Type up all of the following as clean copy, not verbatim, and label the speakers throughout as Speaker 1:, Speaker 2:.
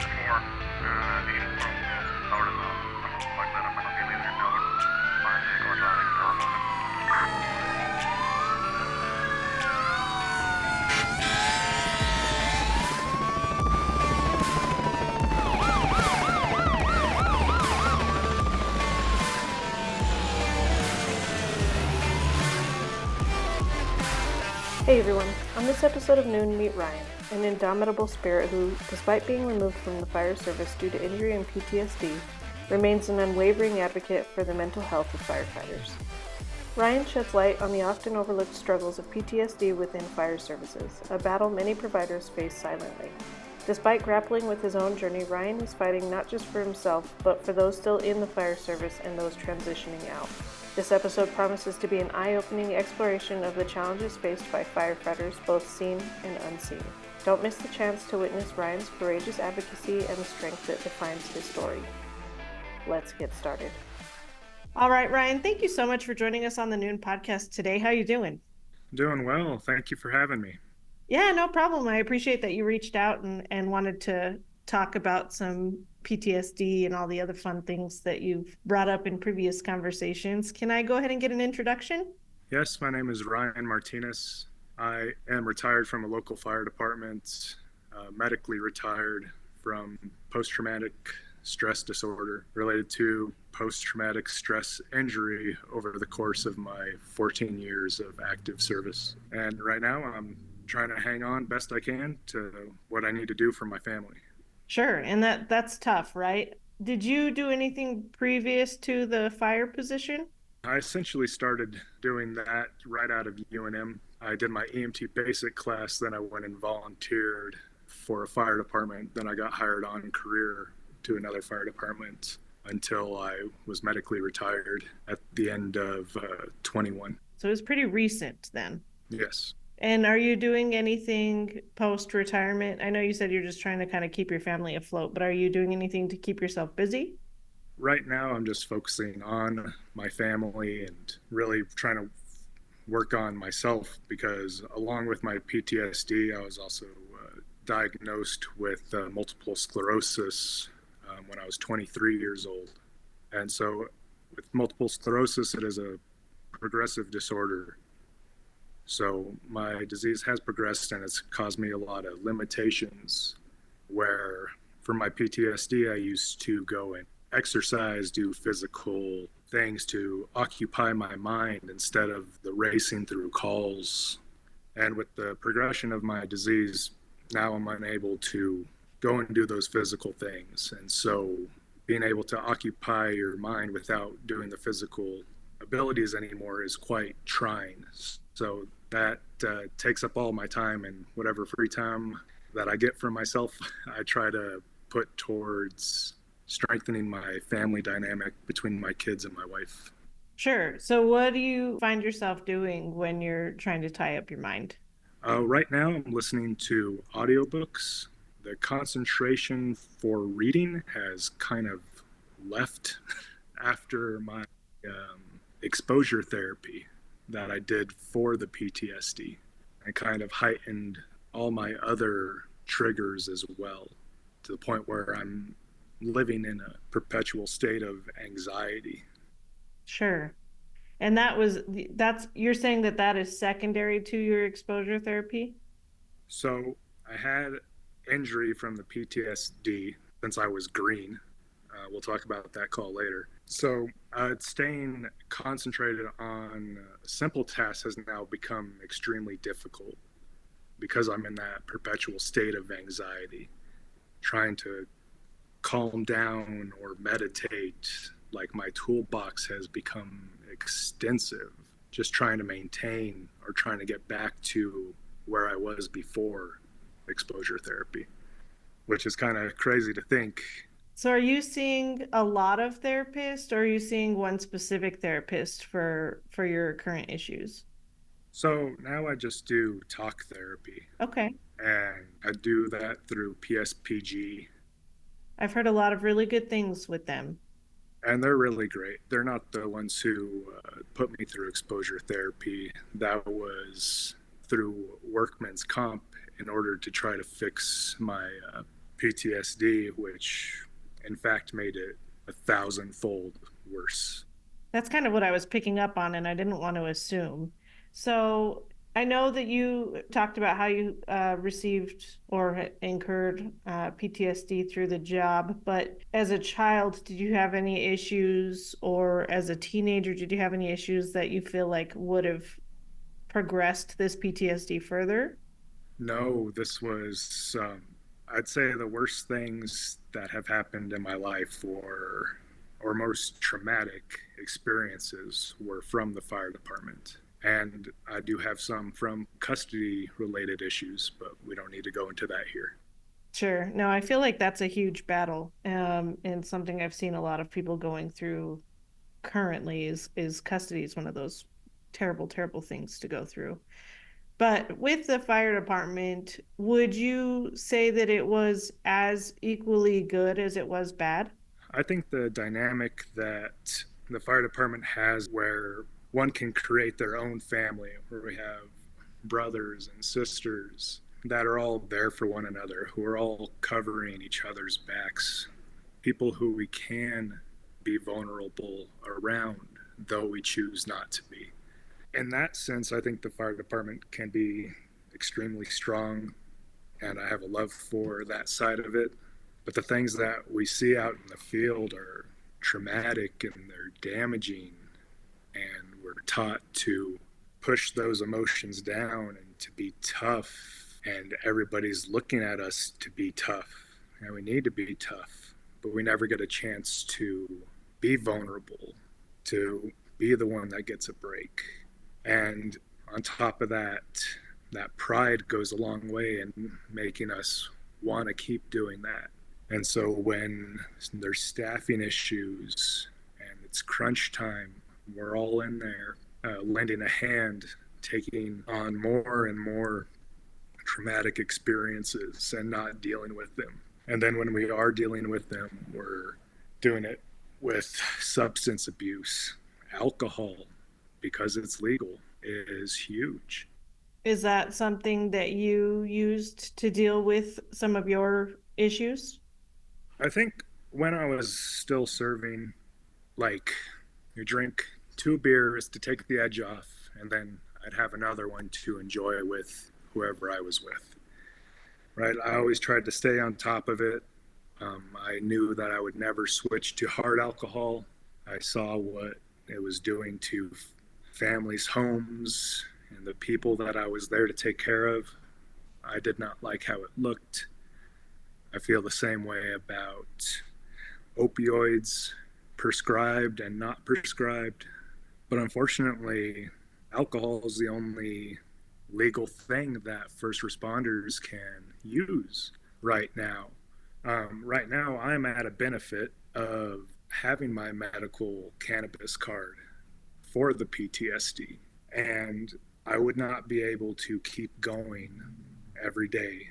Speaker 1: for info അവിടുന്ന് മണ്ണിറ മണത്തിൽ
Speaker 2: Hey everyone, on this episode of Noon, meet Ryan, an indomitable spirit who, despite being removed from the fire service due to injury and PTSD, remains an unwavering advocate for the mental health of firefighters. Ryan sheds light on the often overlooked struggles of PTSD within fire services, a battle many providers face silently. Despite grappling with his own journey, Ryan is fighting not just for himself, but for those still in the fire service and those transitioning out. This episode promises to be an eye-opening exploration of the challenges faced by firefighters, both seen and unseen. Don't miss the chance to witness Ryan's courageous advocacy and the strength that defines his story. Let's get started. All right, Ryan, thank you so much for joining us on the Noon podcast today. How are you doing?
Speaker 1: Doing well. Thank you for having me.
Speaker 2: Yeah, no problem. I appreciate that you reached out and wanted to talk about some PTSD and all the other fun things that you've brought up in previous conversations. Can I go ahead and get an introduction?
Speaker 1: Yes, my name is Ryan Martinez. I am retired from a local fire department, medically retired from post-traumatic stress disorder related to post-traumatic stress injury over the course of my 14 years of active service. And right now I'm trying to hang on best I can to what I need to do for my family.
Speaker 2: Sure, and that's tough, right? Did you do anything previous to the fire position?
Speaker 1: I essentially started doing that right out of UNM. I did my EMT basic class, then I went and volunteered for a fire department. Then I got hired on career to another fire department until I was medically retired at the end of 21.
Speaker 2: So it was pretty recent then.
Speaker 1: Yes.
Speaker 2: And are you doing anything post-retirement? I know you said you're just trying to kind of keep your family afloat, but are you doing anything to keep yourself busy?
Speaker 1: Right now, I'm just focusing on my family and really trying to work on myself because along with my PTSD, I was also diagnosed with multiple sclerosis when I was 23 years old. And so with multiple sclerosis, it is a progressive disorder. So my disease has progressed and it's caused me a lot of limitations where for my PTSD, I used to go and exercise, do physical things to occupy my mind instead of the racing through calls. And with the progression of my disease, now I'm unable to go and do those physical things. And so being able to occupy your mind without doing the physical abilities anymore is quite trying. So that takes up all my time, and whatever free time that I get for myself, I try to put towards strengthening my family dynamic between my kids and my wife.
Speaker 2: Sure. So what do you find yourself doing when you're trying to tie up your mind?
Speaker 1: Right now, I'm listening to audiobooks. The concentration for reading has kind of left after my exposure therapy that I did for the PTSD. I kind of heightened all my other triggers as well to the point where I'm living in a perpetual state of anxiety.
Speaker 2: Sure. And that's you're saying that is secondary to your exposure therapy?
Speaker 1: So I had injury from the PTSD since I was green. We'll talk about that call later. So staying concentrated on simple tasks has now become extremely difficult because I'm in that perpetual state of anxiety, trying to calm down or meditate. Like my toolbox has become extensive, just trying to maintain or trying to get back to where I was before exposure therapy, which is kind of crazy to think.
Speaker 2: So are you seeing a lot of therapists, or are you seeing one specific therapist for your current issues?
Speaker 1: So now I just do talk therapy.
Speaker 2: Okay.
Speaker 1: And I do that through PSPG.
Speaker 2: I've heard a lot of really good things with them.
Speaker 1: And they're really great. They're not the ones who put me through exposure therapy. That was through workman's comp in order to try to fix my PTSD, which in fact made it a thousandfold worse.
Speaker 2: That's kind of what I was picking up on, and I didn't want to assume. So I know that you talked about how you received or incurred PTSD through the job, but as a child, did you have any issues, or as a teenager, did you have any issues that you feel like would have progressed this PTSD further?
Speaker 1: No, this was, I'd say, the worst things that have happened in my life, or most traumatic experiences, were from the fire department. And I do have some from custody related issues, but we don't need to go into that here.
Speaker 2: Sure. No, I feel like that's a huge battle, and something I've seen a lot of people going through currently is custody is one of those terrible, terrible things to go through. But with the fire department, would you say that it was as equally good as it was bad?
Speaker 1: I think the dynamic that the fire department has, where one can create their own family, where we have brothers and sisters that are all there for one another, who are all covering each other's backs, people who we can be vulnerable around, though we choose not to be. In that sense, I think the fire department can be extremely strong, and I have a love for that side of it. But the things that we see out in the field are traumatic and they're damaging, and we're taught to push those emotions down and to be tough, and everybody's looking at us to be tough, and we need to be tough, but we never get a chance to be vulnerable, to be the one that gets a break. And on top of that, that pride goes a long way in making us want to keep doing that. And so when there's staffing issues and it's crunch time, we're all in there lending a hand, taking on more and more traumatic experiences and not dealing with them. And then when we are dealing with them, we're doing it with substance abuse, alcohol, because it's legal, is huge.
Speaker 2: Is that something that you used to deal with some of your issues?
Speaker 1: I think when I was still serving, like, you drink two beers to take the edge off, and then I'd have another one to enjoy with whoever I was with. Right? I always tried to stay on top of it. I knew that I would never switch to hard alcohol. I saw what it was doing to families' homes and the people that I was there to take care of. I did not like how it looked. I feel the same way about opioids, prescribed and not prescribed. But unfortunately, alcohol is the only legal thing that first responders can use right now. Right now, I'm at a benefit of having my medical cannabis card for the PTSD, and I would not be able to keep going every day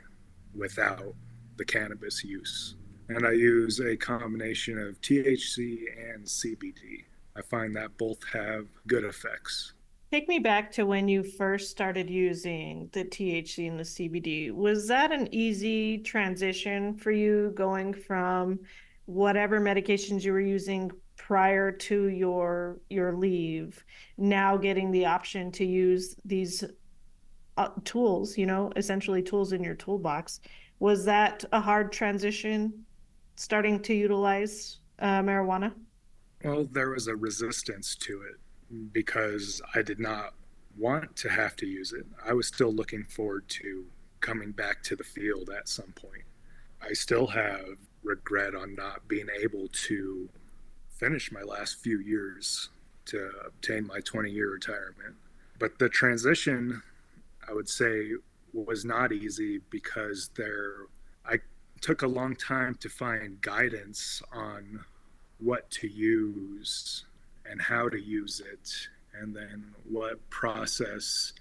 Speaker 1: without the cannabis use. And I use a combination of THC and CBD. I find that both have good effects.
Speaker 2: Take me back to when you first started using the THC and the CBD. Was that an easy transition for you going from whatever medications you were using prior to your leave, now getting the option to use these tools, essentially tools in your toolbox? Was that a hard transition starting to utilize marijuana?
Speaker 1: Well, there was a resistance to it because I did not want to have to use it. I was still looking forward to coming back to the field at some point. I still have regret on not being able to finish my last few years to obtain my 20-year retirement. But the transition, I would say, was not easy because I took a long time to find guidance on what to use and how to use it, and then what process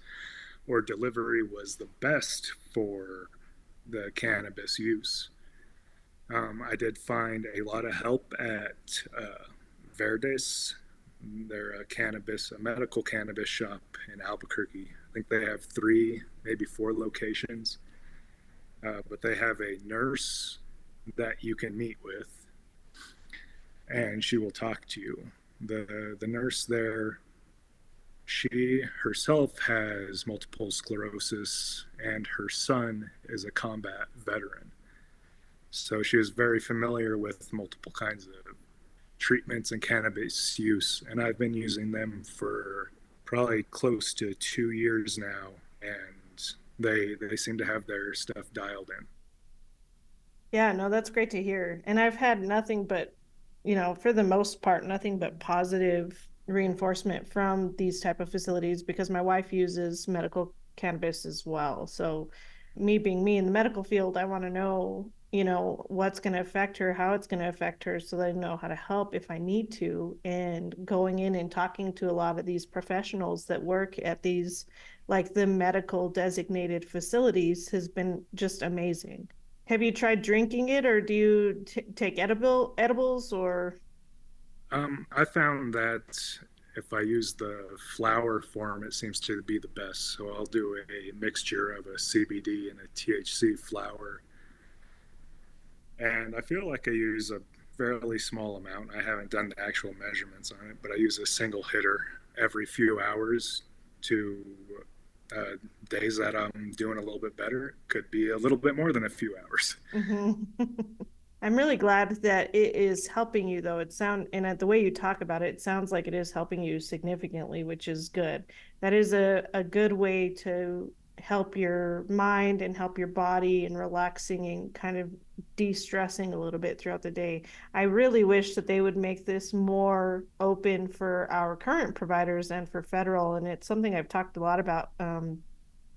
Speaker 1: or delivery was the best for the cannabis use. I did find a lot of help at Verdes. They're a medical cannabis shop in Albuquerque. I think they have three, maybe four locations. But they have a nurse that you can meet with, and she will talk to you. The nurse there, she herself has multiple sclerosis, and her son is a combat veteran. So she is very familiar with multiple kinds of treatments and cannabis use, and I've been using them for probably close to 2 years now, and they seem to have their stuff dialed in.
Speaker 2: Yeah, no, that's great to hear. And I've had nothing but, for the most part, nothing but positive reinforcement from these type of facilities because my wife uses medical cannabis as well. So me being me in the medical field, I want to know, what's going to affect her, how it's going to affect her so that I know how to help if I need to. And going in and talking to a lot of these professionals that work at these, like the medical designated facilities has been just amazing. Have you tried drinking it, or do you take edibles, or?
Speaker 1: I found that if I use the flower form, it seems to be the best. So I'll do a mixture of a CBD and a THC flower, and I feel like I use a fairly small amount. I haven't done the actual measurements on it, but I use a single hitter every few hours to uh, days that I'm doing a little bit better. Could be a little bit more than a few hours.
Speaker 2: Mhm. I'm really glad that it is helping you, though. And the way you talk about it, it sounds like it is helping you significantly, which is good. That is a good way to help your mind and help your body and relaxing and kind of de-stressing a little bit throughout the day. I really wish that they would make this more open for our current providers and for federal. And it's something I've talked a lot about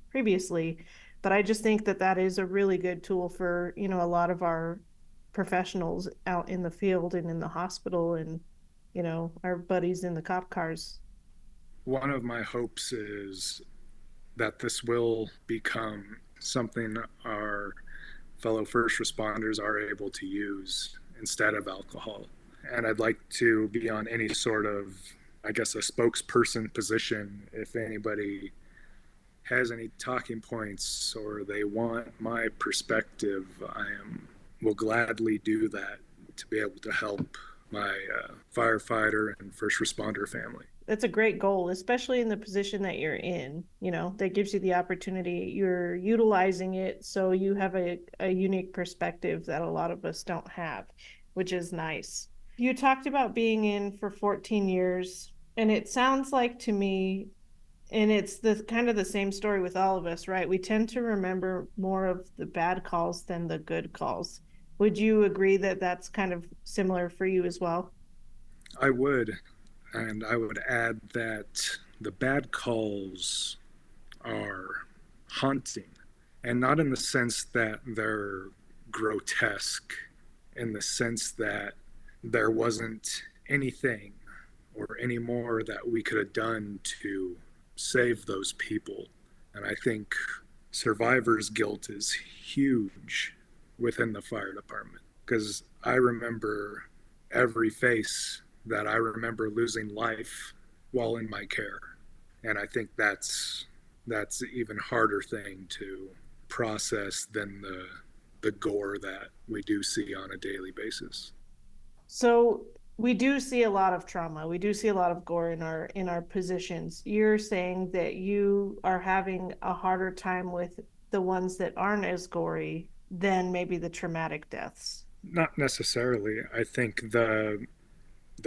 Speaker 2: previously, but I just think that that is a really good tool for, a lot of our professionals out in the field and in the hospital and, our buddies in the cop cars.
Speaker 1: One of my hopes is that this will become something our fellow first responders are able to use instead of alcohol. And I'd like to be on any sort of, I guess, a spokesperson position if anybody has any talking points or they want my perspective. Will gladly do that to be able to help my firefighter and first responder family.
Speaker 2: That's a great goal, especially in the position that you're in. That gives you the opportunity. You're utilizing it so you have a unique perspective that a lot of us don't have, which is nice. You talked about being in for 14 years, and it sounds like to me, and it's the kind of the same story with all of us, right? We tend to remember more of the bad calls than the good calls. Would you agree that that's kind of similar for you as well?
Speaker 1: I would, and I would add that the bad calls are haunting, and not in the sense that they're grotesque, in the sense that there wasn't anything or any more that we could have done to save those people. And I think survivor's guilt is huge within the fire department because I remember every face that I remember losing life while in my care. And I think that's an even harder thing to process than the gore that we do see on a daily basis.
Speaker 2: So we do see a lot of trauma. We do see a lot of gore in our positions. You're saying that you are having a harder time with the ones that aren't as gory than maybe the traumatic deaths.
Speaker 1: Not necessarily. I think the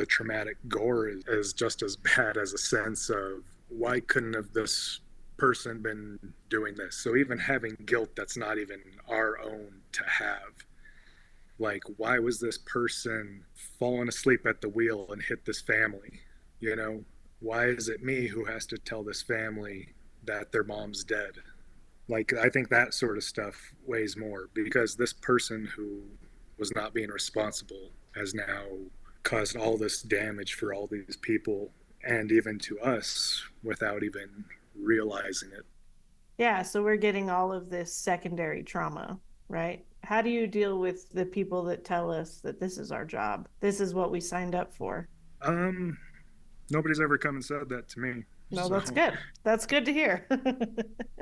Speaker 1: traumatic gore is just as bad as a sense of why couldn't have this person been doing this. So even having guilt that's not even our own to have, like why was this person falling asleep at the wheel and hit this family, you know? Why is it me who has to tell this family that their mom's dead? Like I think that sort of stuff weighs more because this person who was not being responsible has now caused all this damage for all these people and even to us without even realizing it.
Speaker 2: Yeah, so we're getting all of this secondary trauma, right? How do you deal with the people that tell us that this is our job? This is what we signed up for.
Speaker 1: um Nobody's ever come and said that to me.
Speaker 2: No,
Speaker 1: So
Speaker 2: that's good. That's good to hear.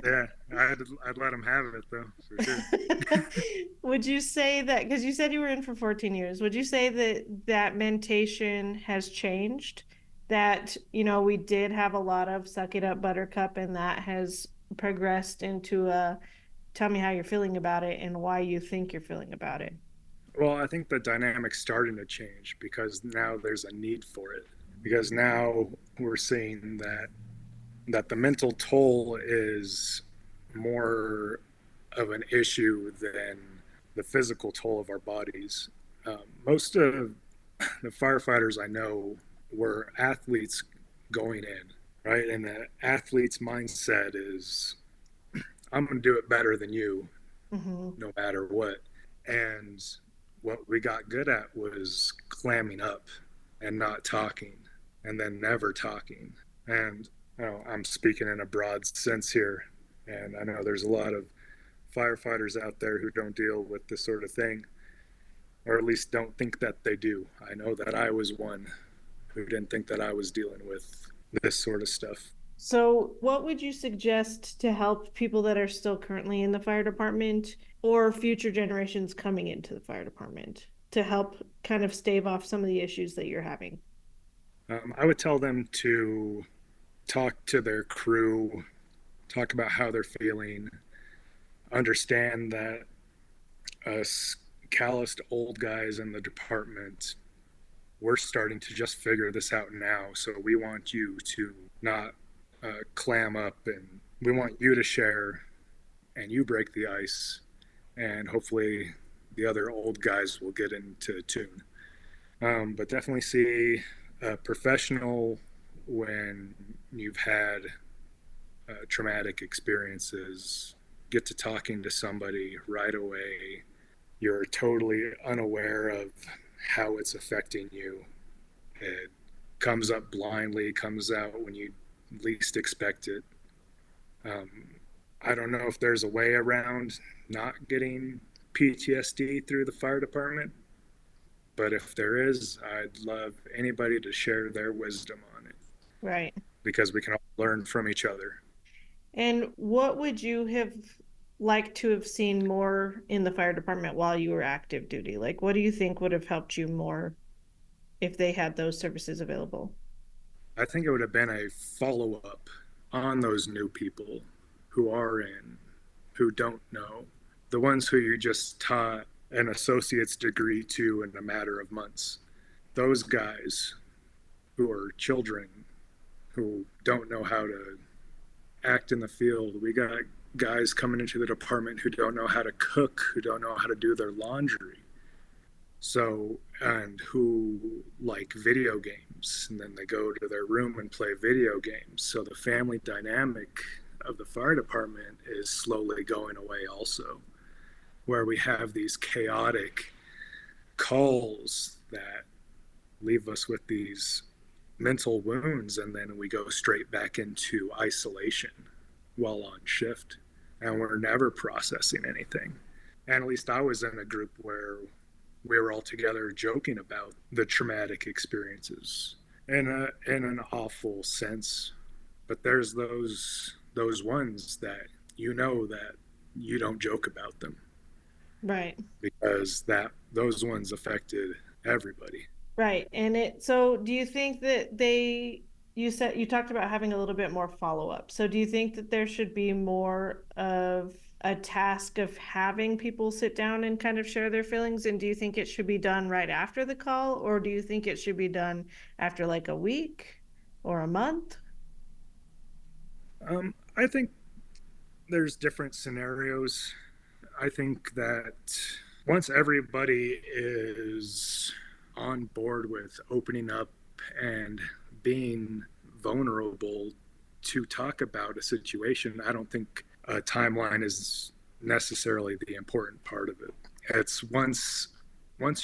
Speaker 1: yeah, I'd let them have it though, for sure.
Speaker 2: Would you say that, because you said you were in for 14 years, would you say that that mentation has changed? That, we did have a lot of suck it up buttercup, and that has progressed into a tell me how you're feeling about it and why you think you're feeling about it.
Speaker 1: Well, I think the dynamic's starting to change because now there's a need for it. Because now we're seeing that the mental toll is more of an issue than the physical toll of our bodies. Most of the firefighters I know were athletes going in, right? And the athlete's mindset is, I'm going to do it better than you,
Speaker 2: Mm-hmm.
Speaker 1: no matter what. And what we got good at was clamming up and not talking and then never talking. And I'm speaking in a broad sense here. And I know there's a lot of firefighters out there who don't deal with this sort of thing, or at least don't think that they do. I know that I was one who didn't think that I was dealing with this sort of stuff.
Speaker 2: So, what would you suggest to help people that are still currently in the fire department or future generations coming into the fire department to help kind of stave off some of the issues that you're having?
Speaker 1: I would tell them to talk to their crew, talk about how they're feeling, understand that us calloused old guys in the department, we're starting to just figure this out now. So we want you to not clam up, and we want you to share and you break the ice. And hopefully the other old guys will get into tune. But definitely see a professional when you've had traumatic experiences. Get to talking to somebody right away. You're totally unaware of how it's affecting you. It comes up blindly, comes out when you least expect it. Um, I don't know if there's a way around not getting PTSD through the fire department, but if there is, I'd love anybody to share their wisdom on it
Speaker 2: Right.
Speaker 1: because we can all learn from each other.
Speaker 2: And what would you have liked to have seen more in the fire department while you were active duty? Like, what do you think would have helped you more if they had those services available?
Speaker 1: I think it would have been a follow up on those new people who are in, who don't know, the ones who you just taught an associate's degree to in a matter of months. Those guys who are children who don't know how to act in the field. We got guys coming into the department who don't know how to cook, who don't know how to do their laundry. So, and who like video games, and then they go to their room and play video games. So the family dynamic of the fire department is slowly going away, also, where we have these chaotic calls that leave us with these mental wounds, and then we go straight back into isolation while on shift, and we're never processing anything. And at least I was in a group where we were all together joking about the traumatic experiences in an awful sense. But there's those ones that that you don't joke about them
Speaker 2: Right.
Speaker 1: because that those ones affected everybody.
Speaker 2: Right. And so do you think that you talked about having a little bit more follow-up. So do you think that there should be more of a task of having people sit down and kind of share their feelings? And do you think it should be done right after the call, or do you think it should be done after like a week or a month?
Speaker 1: I think there's different scenarios. I think that once everybody is on board with opening up and being vulnerable to talk about a situation, I don't think a timeline is necessarily the important part of it. It's once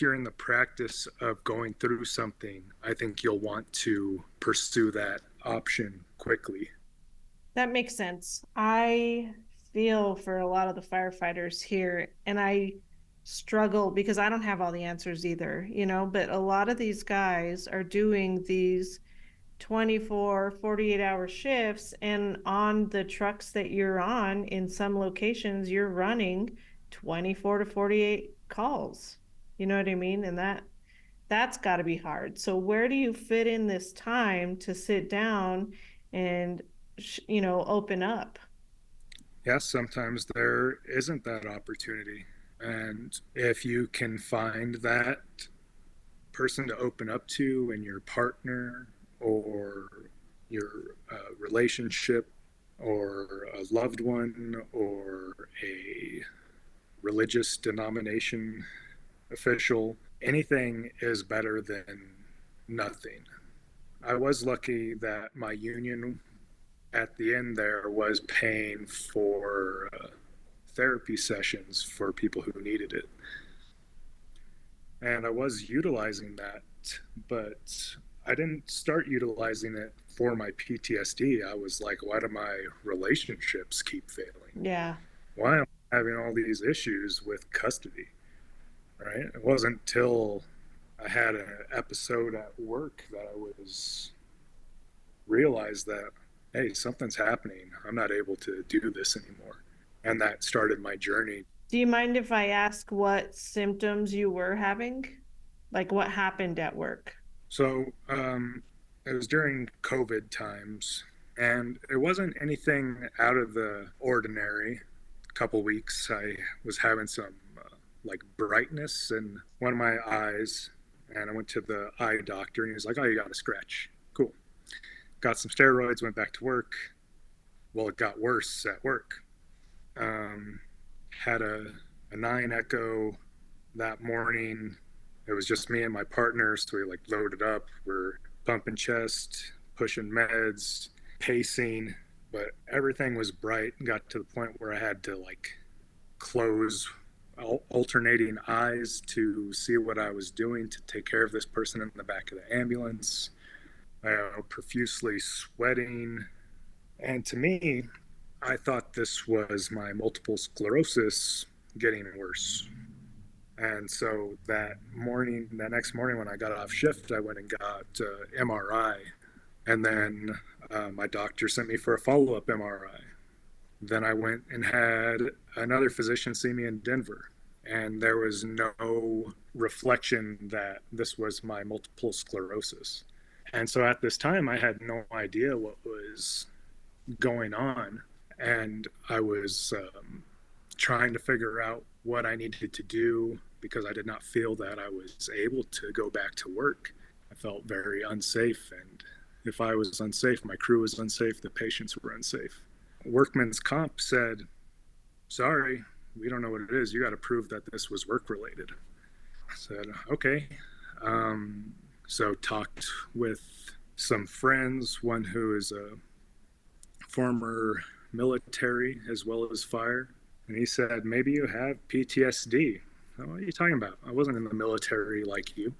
Speaker 1: you're in the practice of going through something, I think you'll want to pursue that option quickly.
Speaker 2: That makes sense. I feel for a lot of the firefighters here, and I struggle because I don't have all the answers either, but a lot of these guys are doing these 24, 48-hour shifts, and on the trucks that you're on in some locations you're running 24 to 48 calls. You know what I mean? And that's got to be hard. So where do you fit in this time to sit down and open up?
Speaker 1: Yes, sometimes there isn't that opportunity. And if you can find that person to open up to in your partner or your relationship or a loved one or a religious denomination official, anything is better than nothing. I was lucky that my union at the end there was paying for therapy sessions for people who needed it. And I was utilizing that, but I didn't start utilizing it for my PTSD. I was like, why do my relationships keep failing?
Speaker 2: Yeah.
Speaker 1: Why am I having all these issues with custody? Right? It wasn't until I had an episode at work that I was realized that, hey, something's happening. I'm not able to do this anymore. And that started my journey.
Speaker 2: Do you mind if I ask what symptoms you were having? Like what happened at work?
Speaker 1: So it was during COVID times, and it wasn't anything out of the ordinary. A couple weeks, I was having some like brightness in one of my eyes, and I went to the eye doctor, and he was like, "Oh, you got a scratch. Cool." Got some steroids, went back to work. Well, it got worse at work. Had a 9 echo that morning. It was just me and my partner, so we like loaded up. We're pumping chest, pushing meds, pacing, but everything was bright. Got to the point where I had to like close alternating eyes to see what I was doing to take care of this person in the back of the ambulance. Profusely sweating. And to me, I thought this was my multiple sclerosis getting worse. And so that next morning when I got off shift, I went and got MRI. And then my doctor sent me for a follow up MRI. Then I went and had another physician see me in Denver. And there was no reflection that this was my multiple sclerosis. And so at this time, I had no idea what was going on. And I was trying to figure out what I needed to do because I did not feel that I was able to go back to work. I felt very unsafe. And if I was unsafe, my crew was unsafe, the patients were unsafe. Workman's Comp said, sorry, we don't know what it is. You got to prove that this was work related. I said, okay. So talked with some friends, one who is a former military as well as fire. And he said, maybe you have PTSD. What are you talking about? I wasn't in the military like you.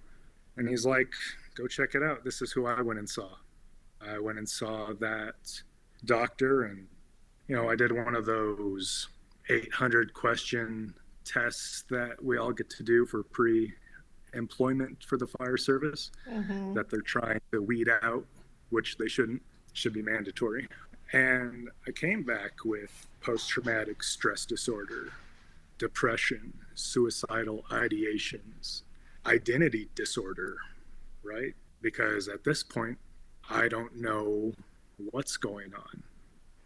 Speaker 1: And he's like, go check it out. This is who I went and saw. I went and saw that doctor, and I did one of those 800 question tests that we all get to do for pre-employment for the fire service, that they're trying to weed out, which they shouldn't, should be mandatory. And I came back with post-traumatic stress disorder, depression, suicidal ideations, identity disorder, right? Because at this point, I don't know what's going on.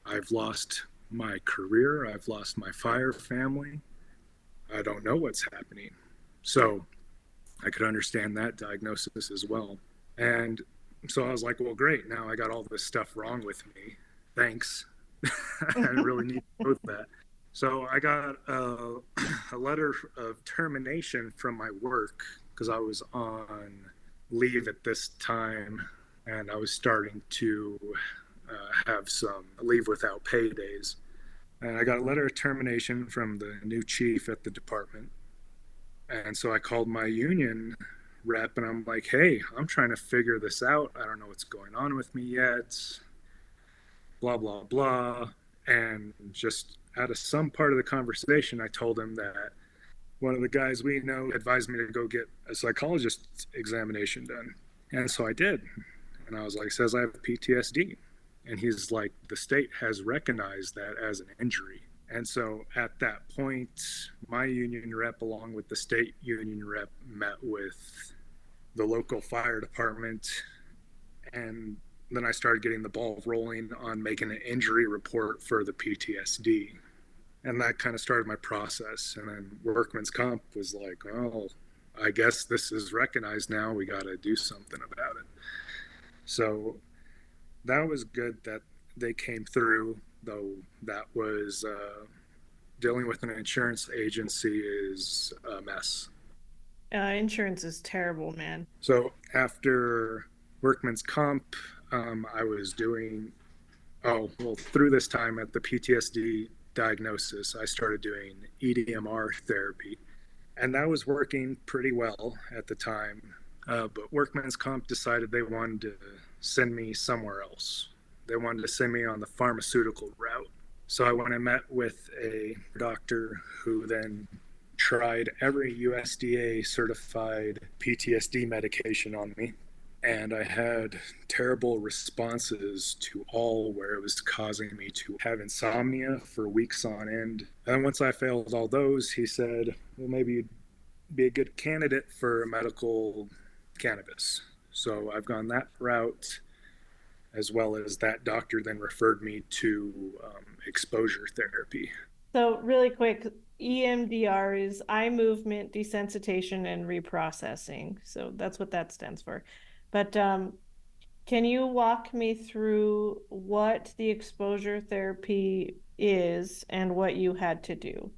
Speaker 1: I've lost my career. I've lost my fire family. I don't know what's happening. So I could understand that diagnosis as well. And so I was like, well, great. Now I got all this stuff wrong with me. Thanks. I really need to know that. So I got a letter of termination from my work because I was on leave at this time, and I was starting to have some leave without pay days. And I got a letter of termination from the new chief at the department. And so I called my union rep and I'm like, hey, I'm trying to figure this out. I don't know what's going on with me yet. Blah, blah, blah. And just out of some part of the conversation, I told him that one of the guys we know advised me to go get a psychologist examination done. And so I did. And I was like, says I have PTSD. And he's like, the state has recognized that as an injury. And so at that point, my union rep, along with the state union rep, met with the local fire department. And then I started getting the ball rolling on making an injury report for the PTSD. And that kind of started my process. And then workman's comp was like, oh, I guess this is recognized now. We got to do something about it. So that was good that they came through, though that was dealing with an insurance agency is a mess.
Speaker 2: Insurance is terrible, man.
Speaker 1: So after workman's comp, I was doing, oh, well, through this time at the PTSD diagnosis, I started doing EDMR therapy. And that was working pretty well at the time. But workman's comp decided they wanted to send me somewhere else. They wanted to send me on the pharmaceutical route. So I went and met with a doctor who then tried every USDA certified PTSD medication on me. And I had terrible responses to all where it was causing me to have insomnia for weeks on end. And once I failed all those, he said, well, maybe you'd be a good candidate for medical cannabis. So I've gone that route, as well as that doctor then referred me to exposure therapy.
Speaker 2: So, really quick, EMDR is eye movement desensitization and reprocessing. So, that's what that stands for. But can you walk me through what the exposure therapy is and what you had to do?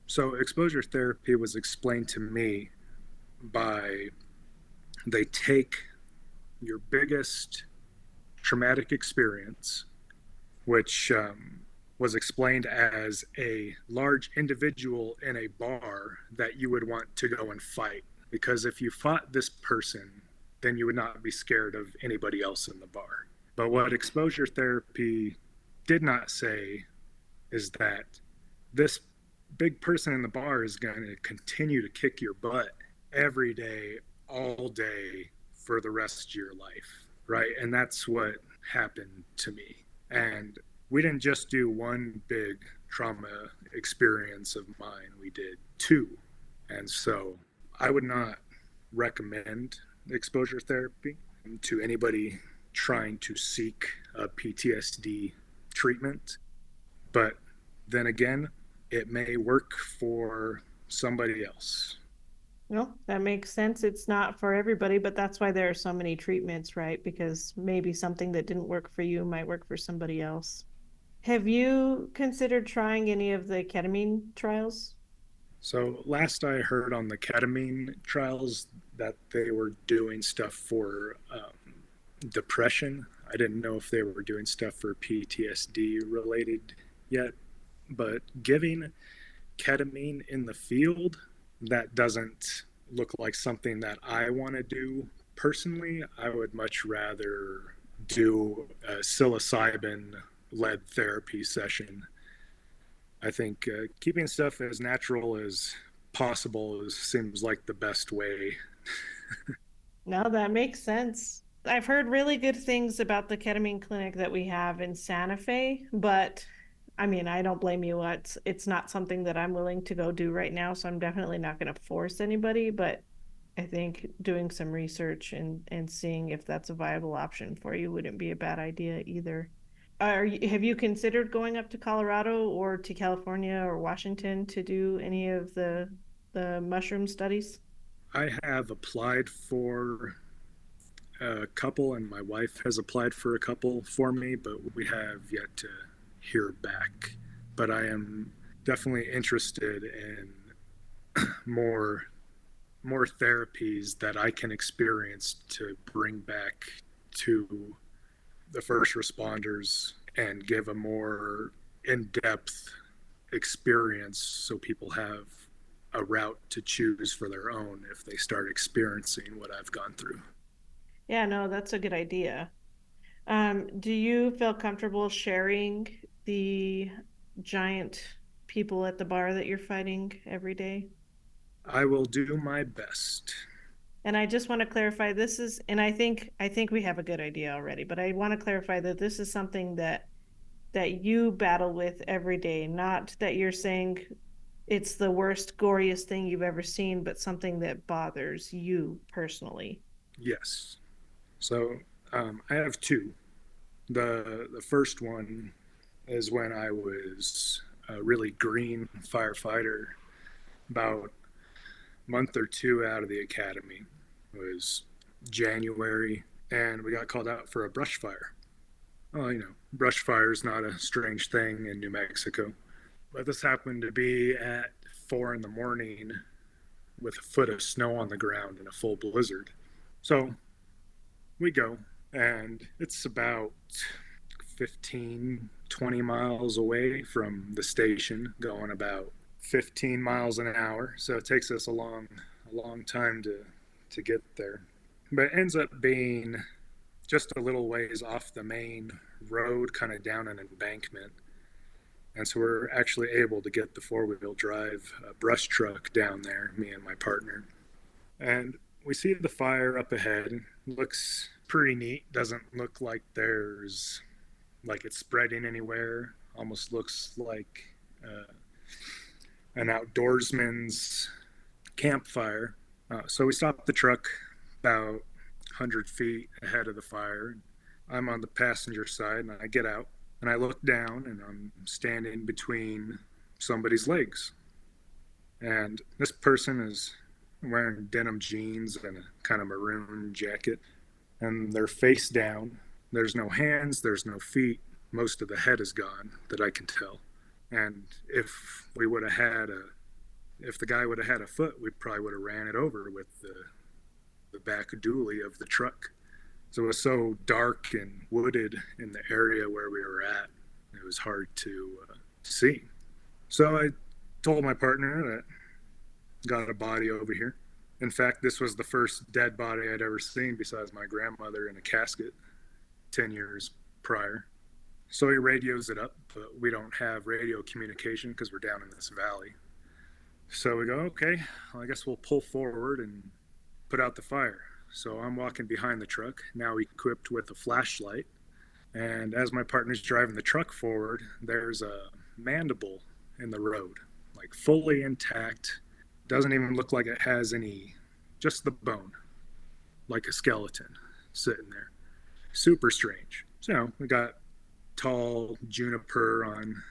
Speaker 1: So, exposure therapy was explained to me by they take your biggest traumatic experience, which was explained as a large individual in a bar that you would want to go and fight. Because if you fought this person, then you would not be scared of anybody else in the bar. But what exposure therapy did not say is that this big person in the bar is going to continue to kick your butt every day, all day for the rest of your life, right? And that's what happened to me. And we didn't just do one big trauma experience of mine, we did two. And so I would not recommend exposure therapy to anybody trying to seek a PTSD treatment. But then again, it may work for somebody else.
Speaker 2: No, that makes sense. It's not for everybody, but that's why there are so many treatments, right? Because maybe something that didn't work for you might work for somebody else. Have you considered trying any of the ketamine trials?
Speaker 1: So, last I heard on the ketamine trials, that they were doing stuff for depression. I didn't know if they were doing stuff for PTSD related yet, but giving ketamine in the field, that doesn't look like something that I want to do personally. I would much rather do a psilocybin led therapy session. I think keeping stuff as natural as possible seems like the best way.
Speaker 2: No, that makes sense. I've heard really good things about the ketamine clinic that we have in Santa Fe, but I mean, I don't blame you. It's not something that I'm willing to go do right now, so I'm definitely not going to force anybody, but I think doing some research and seeing if that's a viable option for you wouldn't be a bad idea either. Have you considered going up to Colorado or to California or Washington to do any of the mushroom studies?
Speaker 1: I have applied for a couple, and my wife has applied for a couple for me, but we have yet to hear back. But I am definitely interested in more therapies that I can experience to bring back to the first responders and give a more in-depth experience so people have a route to choose for their own if they start experiencing what I've gone through.
Speaker 2: Yeah, no, that's a good idea. Do you feel comfortable sharing the giant people at the bar that you're fighting every day?
Speaker 1: I will do my best.
Speaker 3: And I just want to clarify this is, and I think we have a good idea already, but I want to clarify that this is something that you battle with every day, not that you're saying it's the worst, goriest thing you've ever seen, but something that bothers you personally.
Speaker 1: Yes. So I have two. The first one is when I was a really green firefighter, about a month or two out of the academy. It was January, and we got called out for a brush fire. Well, brush fire is not a strange thing in New Mexico, but this happened to be at 4 in the morning with a foot of snow on the ground in a full blizzard. So we go, and it's about 15, 20 miles away from the station, going about 15 miles an hour. So it takes us a long time to get there. But it ends up being just a little ways off the main road, kind of down an embankment. And so we're actually able to get the four-wheel drive brush truck down there, me and my partner. And we see the fire up ahead. Looks pretty neat. Doesn't look like there's like it's spreading anywhere. Almost looks like an outdoorsman's campfire. So we stopped the truck about 100 feet ahead of the fire. I'm on the passenger side, and I get out and I look down, and I'm standing between somebody's legs. And this person is wearing denim jeans and a kind of maroon jacket, and they're face down. There's no hands, there's no feet. Most of the head is gone that I can tell. And if the guy would have had a foot, we probably would have ran it over with the back dually of the truck. So it was so dark and wooded in the area where we were at, it was hard to see. So I told my partner that got a body over here. In fact, this was the first dead body I'd ever seen besides my grandmother in a casket 10 years prior. So he radios it up, but we don't have radio communication because we're down in this valley. So we go, okay, well, I guess we'll pull forward and put out the fire. So I'm walking behind the truck, now equipped with a flashlight. And as my partner's driving the truck forward, there's a mandible in the road, like fully intact. Doesn't even look like it has any, just the bone, like a skeleton sitting there. Super strange. So we got tall juniper on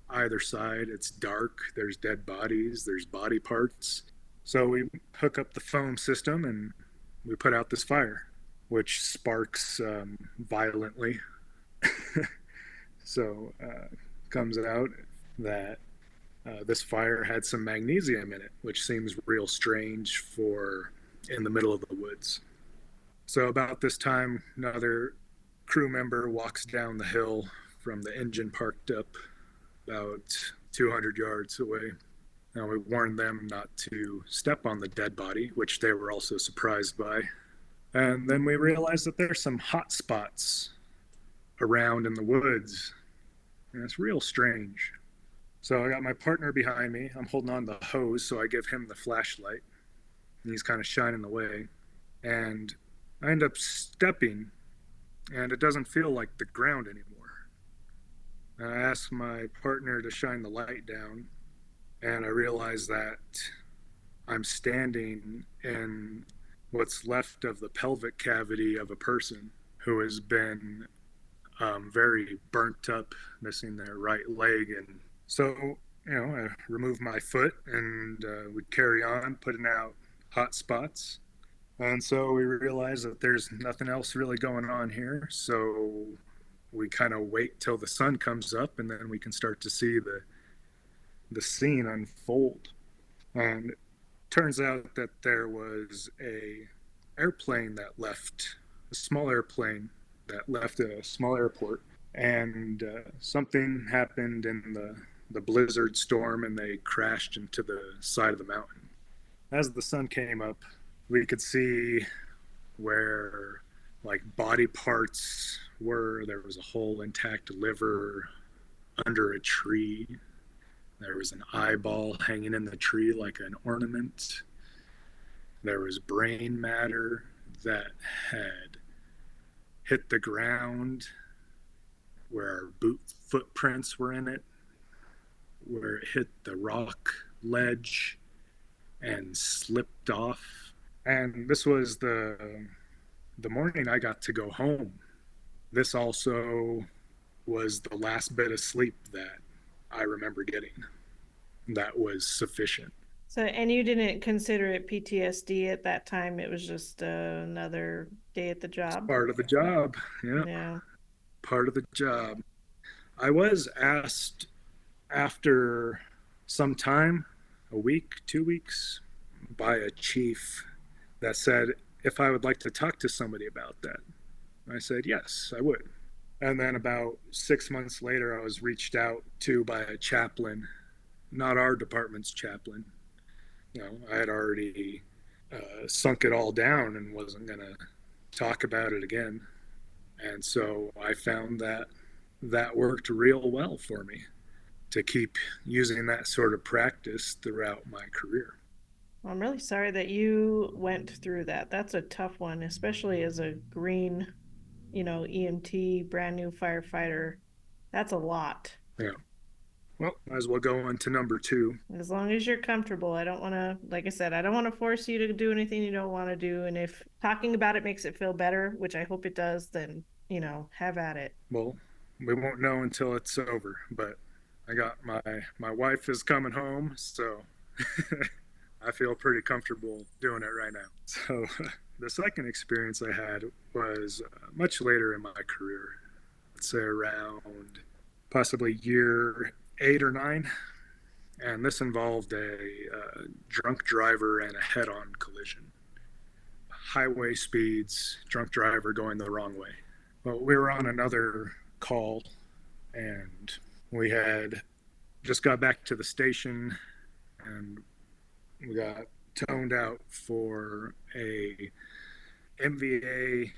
Speaker 1: either side. It's dark. There's dead bodies. There's body parts. So we hook up the foam system and we put out this fire, which sparks violently. So comes out that this fire had some magnesium in it, which seems real strange for in the middle of the woods. So about this time, another crew member walks down the hill from the engine parked up about 200 yards away. Now we warned them not to step on the dead body, which they were also surprised by. And then we realized that there's some hot spots around in the woods. And it's real strange. So I got my partner behind me. I'm holding on the hose, so I give him the flashlight. And he's kind of shining the way. And I end up stepping, and it doesn't feel like the ground anymore. And I ask my partner to shine the light down, and I realize that I'm standing in what's left of the pelvic cavity of a person who has been very burnt up, missing their right leg. And so, I remove my foot and would carry on putting out hot spots. And so we realize that there's nothing else really going on here. So we kind of wait till the sun comes up, and then we can start to see the scene unfold. And it turns out that there was a small airplane that left a small airport, and something happened in the blizzard storm, and they crashed into the side of the mountain. As the sun came up, we could see where like body parts were. There was a whole intact liver under a tree. There was an eyeball hanging in the tree like an ornament. There was brain matter that had hit the ground where our boot footprints were in it, where it hit the rock ledge and slipped off. And this was the morning I got to go home. This also was the last bit of sleep that I remember getting. That was sufficient.
Speaker 3: So, and you didn't consider it PTSD at that time. It was just another day at the
Speaker 1: It's
Speaker 3: job.
Speaker 1: part of the job. Yeah,
Speaker 3: Yeah.
Speaker 1: part of the job. I was asked after some time, a week, 2 weeks, by a chief that said if I would like to talk to somebody about that. I said, yes, I would. And then about 6 months later, I was reached out to by a chaplain, not our department's chaplain. I had already sunk it all down and wasn't going to talk about it again. And so I found that that worked real well for me to keep using that sort of practice throughout my career.
Speaker 3: Well, I'm really sorry that you went through that. That's a tough one, especially as a green, EMT, brand new firefighter. That's a lot.
Speaker 1: Yeah. Well, might as well go on to number two.
Speaker 3: As long as you're comfortable, I don't want to, like I said, I don't want to force you to do anything you don't want to do. And if talking about it makes it feel better, which I hope it does, then, have at it.
Speaker 1: Well, we won't know until it's over, but I got my wife is coming home, so I feel pretty comfortable doing it right now. So the second experience I had was much later in my career. Let's say around possibly year 8 or 9, and this involved a drunk driver and a head-on collision. Highway speeds, drunk driver going the wrong way. Well, we were on another call, and we had just got back to the station, and we got toned out for a MVA,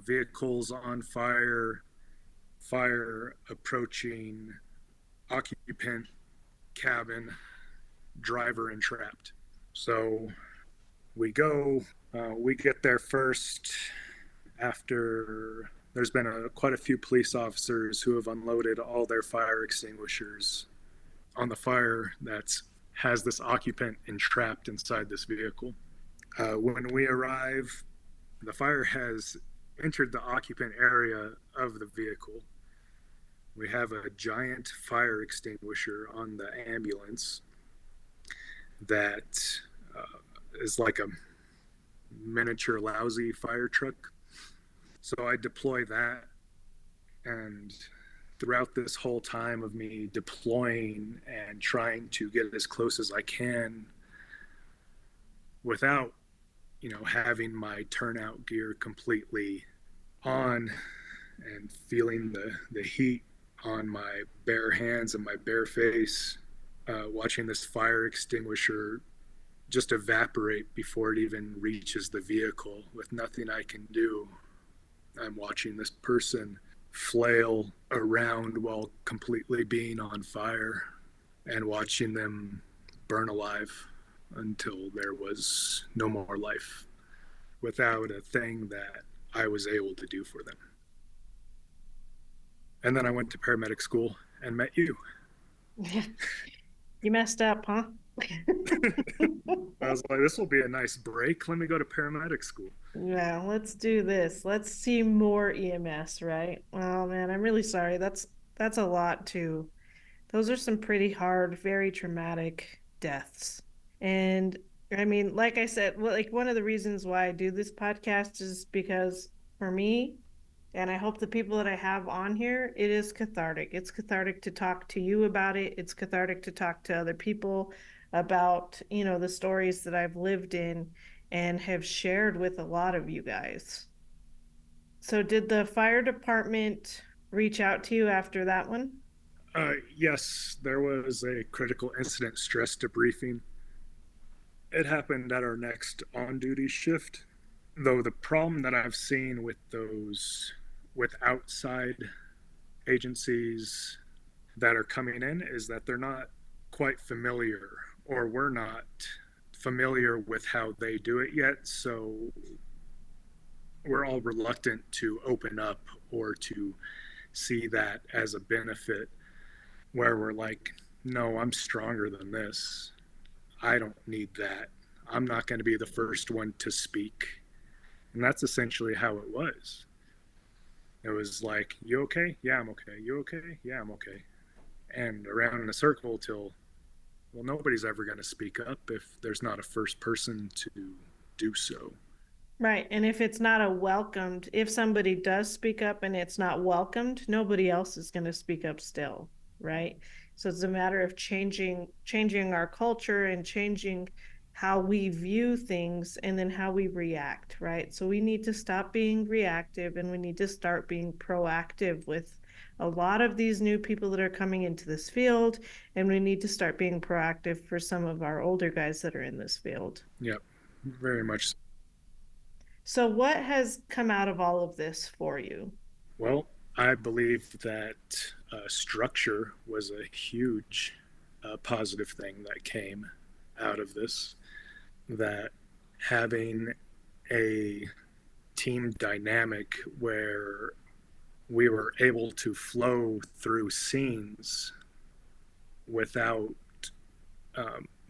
Speaker 1: vehicles on fire, fire approaching, occupant cabin, driver entrapped. So we get there first after there's been quite a few police officers who have unloaded all their fire extinguishers on the fire that has this occupant entrapped inside this vehicle. When we arrive, the fire has entered the occupant area of the vehicle. We have a giant fire extinguisher on the ambulance that is like a miniature lousy fire truck. So I deploy that, and throughout this whole time of me deploying and trying to get as close as I can without, having my turnout gear completely on and feeling the heat on my bare hands and my bare face, watching this fire extinguisher just evaporate before it even reaches the vehicle with nothing I can do. I'm watching this person flail around while completely being on fire and watching them burn alive until there was no more life without a thing that I was able to do for them. And then I went to paramedic school and met you.
Speaker 3: You messed up, huh?
Speaker 1: I was like, this will be a nice break. Let me go to paramedic school.
Speaker 3: Yeah, let's do this. Let's see more EMS, right? Oh man, I'm really sorry. That's a lot too. Those are some pretty hard, very traumatic deaths. And I mean, like I said, like one of the reasons why I do this podcast is because for me, and I hope the people that I have on here, it is cathartic. It's cathartic to talk to you about it. It's cathartic to talk to other people about, the stories that I've lived in and have shared with a lot of you guys. So did the fire department reach out to you after that one?
Speaker 1: Yes, there was a critical incident stress debriefing. It happened at our next on duty shift. Though the problem that I've seen with with outside agencies that are coming in is that they're not quite familiar, or we're not familiar with how they do it yet. So we're all reluctant to open up or to see that as a benefit, where we're like, no, I'm stronger than this. I don't need that. I'm not going to be the first one to speak. And that's essentially how it was. It was like, you okay? Yeah, I'm okay. You okay? Yeah, I'm okay. And around in a circle till, well, nobody's ever going to speak up if there's not a first person to do so.
Speaker 3: Right. And if it's not a welcomed, if somebody does speak up and it's not welcomed, nobody else is going to speak up still. Right. So it's a matter of changing our culture and changing how we view things and then how we react. Right. So we need to stop being reactive and we need to start being proactive with a lot of these new people that are coming into this field. And we need to start being proactive for some of our older guys that are in this field.
Speaker 1: Yep, very much.
Speaker 3: So, what has come out of all of this for you?
Speaker 1: Well, I believe that structure was a huge positive thing that came out of this. That having a team dynamic where we were able to flow through scenes without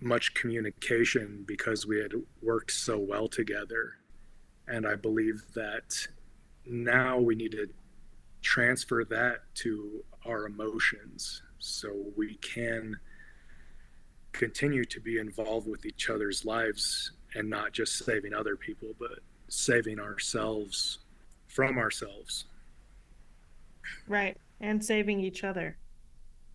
Speaker 1: much communication because we had worked so well together. And I believe that now we need to transfer that to our emotions so we can continue to be involved with each other's lives and not just saving other people, but saving ourselves from ourselves.
Speaker 3: Right. And saving each other.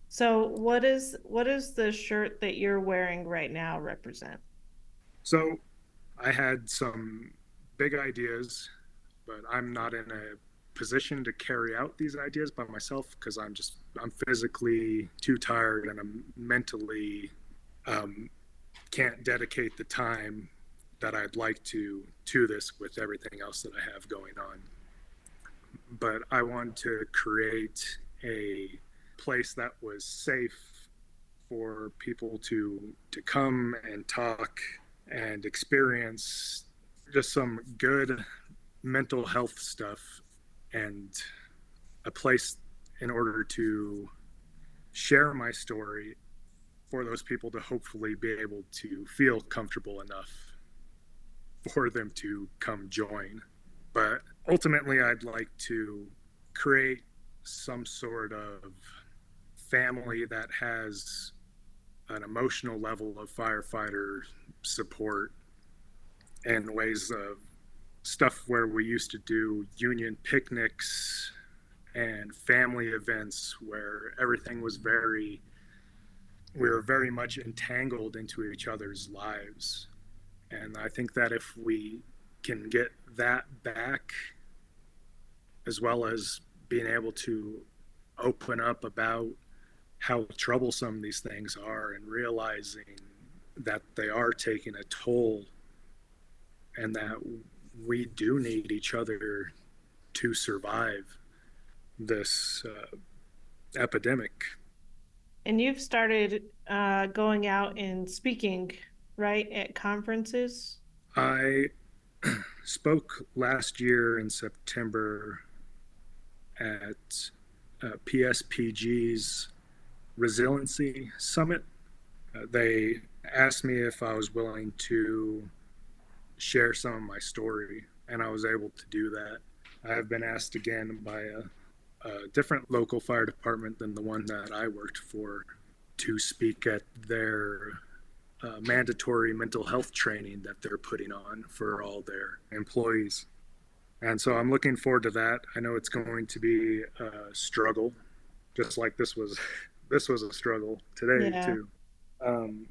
Speaker 3: So, what is the shirt that you're wearing right now represent?
Speaker 1: So I had some big ideas, but I'm not in a position to carry out these ideas by myself because I'm physically too tired and I'm mentally um, can't dedicate the time that I'd like to this with everything else that I have going on. But I wanted to create a place that was safe for people to come and talk and experience just some good mental health stuff, and a place in order to share my story for those people to hopefully be able to feel comfortable enough for them to come join. But ultimately, I'd like to create some sort of family that has an emotional level of firefighter support in ways of stuff where we used to do union picnics and family events where everything was we were very much entangled into each other's lives. And I think that if we can get that back, as well as being able to open up about how troublesome these things are and realizing that they are taking a toll and that we do need each other to survive this epidemic.
Speaker 3: And you've started going out and speaking, right, at conferences?
Speaker 1: I spoke last year in September at PSPG's Resiliency Summit. They asked me if I was willing to share some of my story, and I was able to do that. I have been asked again by a different local fire department than the one that I worked for to speak at their mandatory mental health training that they're putting on for all their employees. And so I'm looking forward to that. I know it's going to be a struggle, just like this was a struggle today
Speaker 3: Yeah.
Speaker 1: too. Um,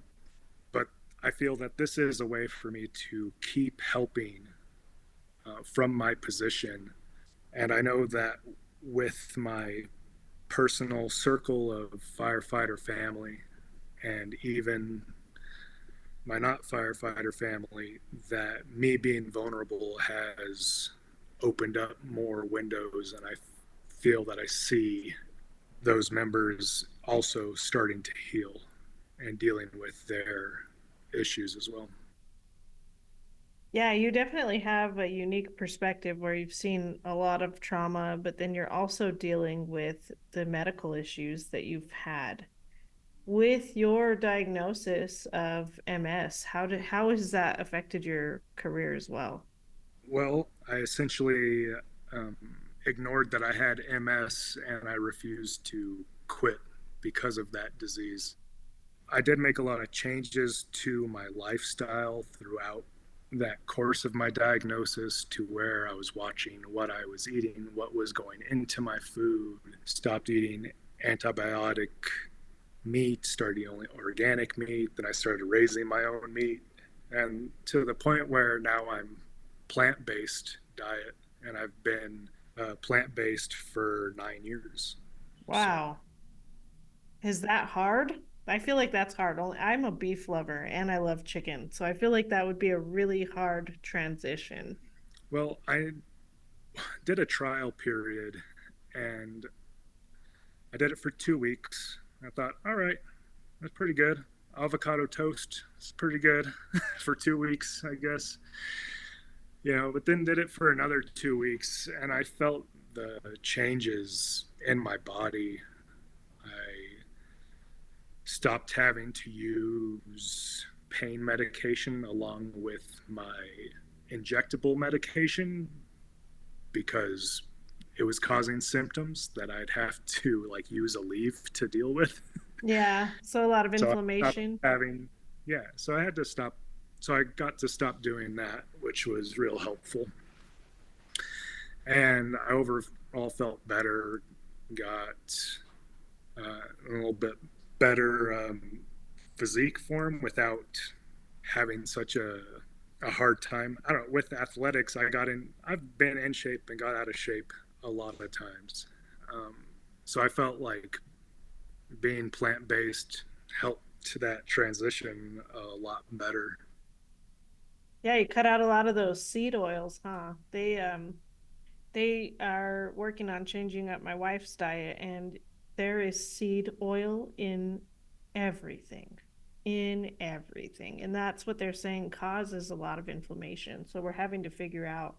Speaker 1: but I feel that this is a way for me to keep helping from my position. And I know that with my personal circle of firefighter family and even my not firefighter family, that me being vulnerable has opened up more windows, and I feel that I see those members also starting to heal and dealing with their issues as well.
Speaker 3: Yeah, you definitely have a unique perspective where you've seen a lot of trauma, but then you're also dealing with the medical issues that you've had. With your diagnosis of MS, how has that affected your career as well?
Speaker 1: Well, I essentially um, ignored that I had MS and I refused to quit because of that disease. I did make a lot of changes to my lifestyle throughout that course of my diagnosis to where I was watching what I was eating, what was going into my food, stopped eating antibiotic meat, started eating only organic meat. Then I started raising my own meat. And to the point where now I'm plant based diet, and I've been plant based for 9 years. So,
Speaker 3: Wow. Is that hard? I feel like that's hard. I'm a beef lover and I love chicken. So I feel like that would be a really hard transition.
Speaker 1: well, I did a trial period and I did it for 2 weeks. I thought, all right, that's pretty good. Avocado toast is pretty good for 2 weeks, I guess. But then did it for another 2 weeks and I felt the changes in my body. I stopped having to use pain medication along with my injectable medication because it was causing symptoms that I'd have to like use a leave to deal with.
Speaker 3: Yeah, so a lot of
Speaker 1: So I stopped
Speaker 3: inflammation.
Speaker 1: having, yeah, so I had to stop. So I got to stop doing that, which was real helpful. And I overall felt better, got a little bit better physique form without having such a hard time. I don't know. With athletics, I've been in shape and got out of shape a lot of times. Um, so I felt like being plant based helped to that transition a lot better.
Speaker 3: Yeah, you cut out a lot of those seed oils, huh? They are working on changing up my wife's diet, and there is seed oil everything, in everything. And that's what they're saying causes a lot of inflammation. So we're having to figure out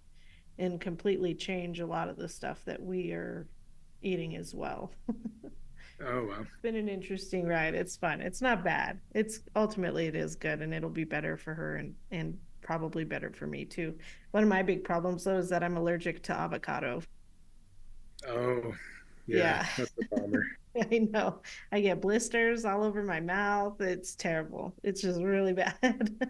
Speaker 3: and completely change a lot of the stuff that we are eating as well.
Speaker 1: Oh, well.
Speaker 3: Been an interesting ride. It's fun. It's not bad. It's ultimately it is good and it'll be better for her and probably better for me too. One of my big problems though is that I'm allergic to avocado.
Speaker 1: Oh, yeah,
Speaker 3: Yeah.
Speaker 1: that's a bummer.
Speaker 3: I know. I get blisters all over my mouth. It's terrible. It's just really bad.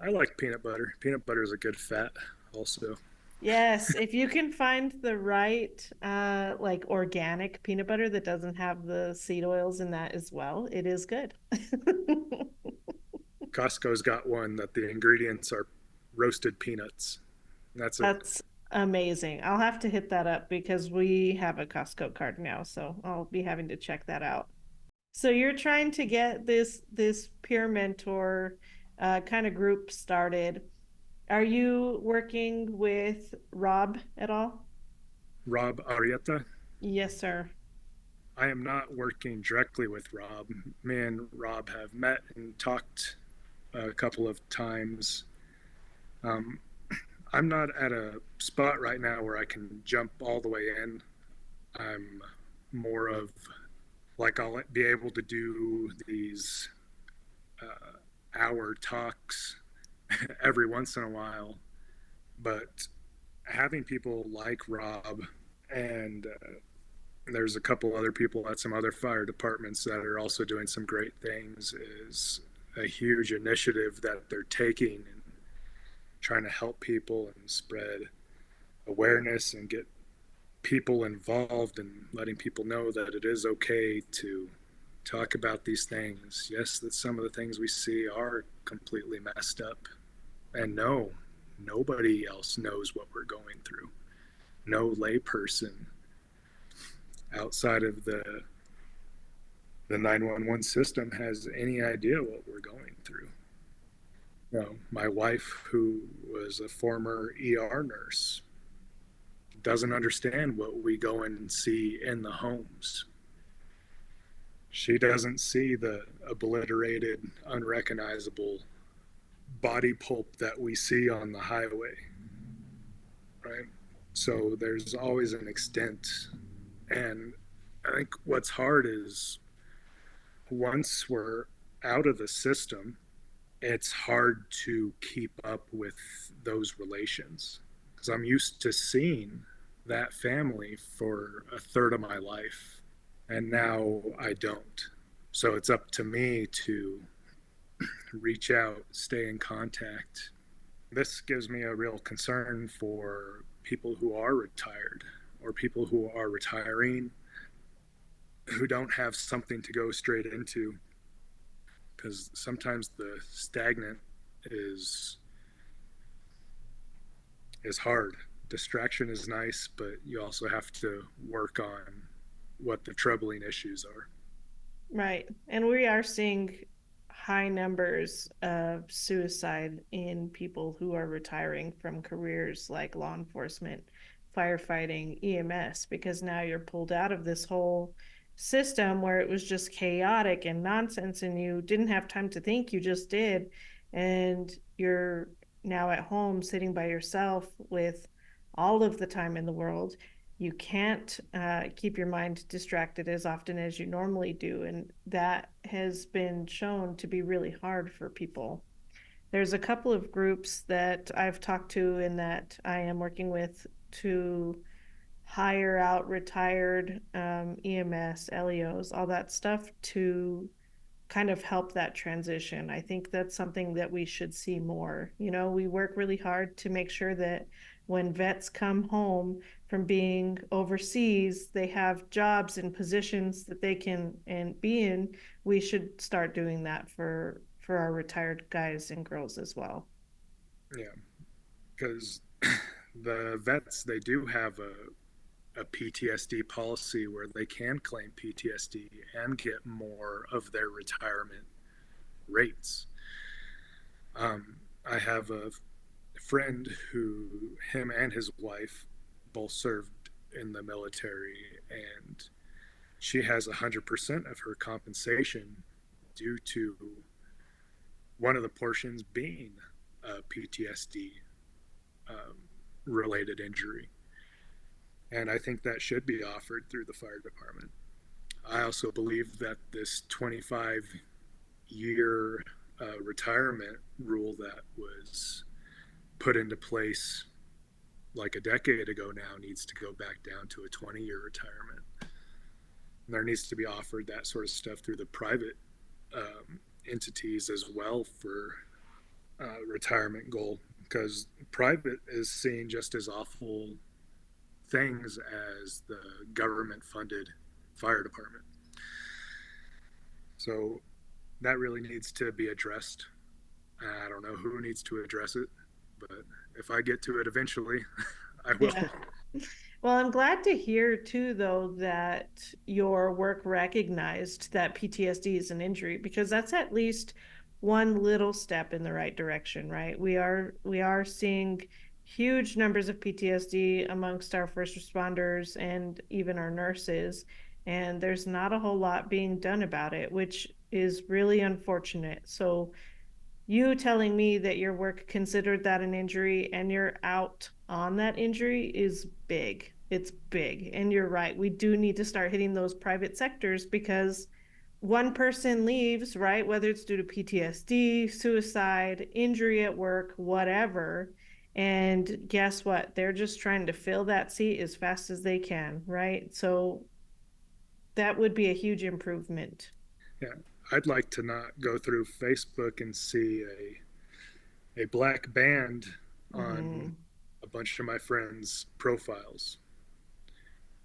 Speaker 1: I like peanut butter. Peanut butter is a good fat, also.
Speaker 3: Yes, if you can find the right like organic peanut butter that doesn't have the seed oils in that as well, it is good.
Speaker 1: Costco's got one that the ingredients are roasted peanuts. That's it.
Speaker 3: That's amazing. I'll have to hit that up because we have a Costco card now, so I'll be having to check that out. So you're trying to get this peer mentor kind of group started. Are you working with Rob at all?
Speaker 1: Rob Arietta.
Speaker 3: Yes, sir.
Speaker 1: I am not working directly with Rob. Me and Rob have met and talked a couple of times. Um, I'm not at a spot right now where I can jump all the way in. I'm more of like I'll be able to do these hour talks every once in a while, but having people like Rob and there's a couple other people at some other fire departments that are also doing some great things is a huge initiative that they're taking and trying to help people and spread awareness and get people involved and letting people know that it is okay to talk about these things. Yes, that some of the things we see are completely messed up. And no, nobody else knows what we're going through. No layperson outside of the 911 system has any idea what we're going through. My wife, who was a former ER nurse, doesn't understand what we go and see in the homes. She doesn't see the obliterated, unrecognizable body pulp that we see on the highway, right? So there's always an extent. And I think what's hard is once we're out of the system, it's hard to keep up with those relations because I'm used to seeing that family for a third of my life, and now I don't. So it's up to me to reach out, stay in contact. This gives me a real concern for people who are retired or people who are retiring who don't have something to go straight into, because sometimes the stagnant is is hard. Distraction is nice, but you also have to work on what the troubling issues are.
Speaker 3: Right. And we are seeing high numbers of suicide in people who are retiring from careers like law enforcement, firefighting, EMS, because now you're pulled out of this whole system where it was just chaotic and nonsense and you didn't have time to think, you just did. And you're now at home sitting by yourself with all of the time in the world. You can't keep your mind distracted as often as you normally do. And that has been shown to be really hard for people. There's a couple of groups that I've talked to and that I am working with to hire out retired EMS, LEOs, all that stuff to kind of help that transition. I think that's something that we should see more. You know, we work really hard to make sure that when vets come home from being overseas, they have jobs and positions that they can and be in. We should start doing that for our retired guys and girls as well.
Speaker 1: Yeah, because the vets, they do have a PTSD policy where they can claim PTSD and get more of their retirement rates. I have a friend who, him and his wife, both served in the military, and she has 100% of her compensation due to one of the portions being a PTSD related injury. And I think that should be offered through the fire department. I also believe that this 25-year retirement rule that was put into place like a decade ago now needs to go back down to a 20-year retirement. And there needs to be offered that sort of stuff through the private entities as well for retirement goal, because private is seen just as awful things as the government funded fire department. So that really needs to be addressed. I don't know who needs to address it, but if I get to it eventually, I will.
Speaker 3: Yeah. Well, I'm glad to hear too, though, that your work recognized that PTSD is an injury because that's at least one little step in the right direction, right? We are seeing huge numbers of PTSD amongst our first responders and even our nurses, and there's not a whole lot being done about it, which is really unfortunate. So you telling me that your work considered that an injury and you're out on that injury is big. It's big. And you're right. We do need to start hitting those private sectors because one person leaves, right? Whether it's due to PTSD, suicide, injury at work, whatever. And guess what? They're just trying to fill that seat as fast as they can, right? So that would be a huge improvement.
Speaker 1: Yeah, I'd like to not go through Facebook and see a black band on
Speaker 3: Mm-hmm.
Speaker 1: a bunch of my friends' profiles.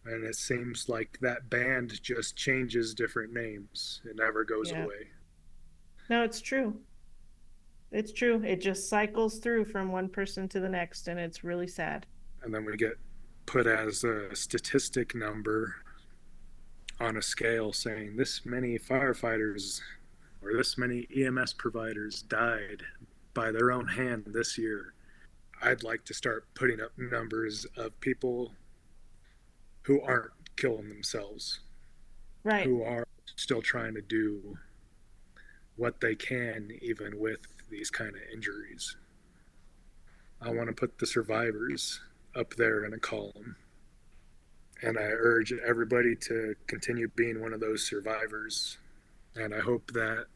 Speaker 1: And it seems like that band just changes different names. It never goes
Speaker 3: Yeah.
Speaker 1: away.
Speaker 3: No, it's true. It's true. It just cycles through from one person to the next, and it's really sad.
Speaker 1: And then we get put as a statistic number on a scale saying this many firefighters or this many EMS providers died by their own hand this year. I'd like to start putting up numbers of people who aren't killing themselves,
Speaker 3: Right.
Speaker 1: who are still trying to do what they can, even with these kind of injuries. I want to put the survivors up there in a column. And I urge everybody to continue being one of those survivors. And I hope that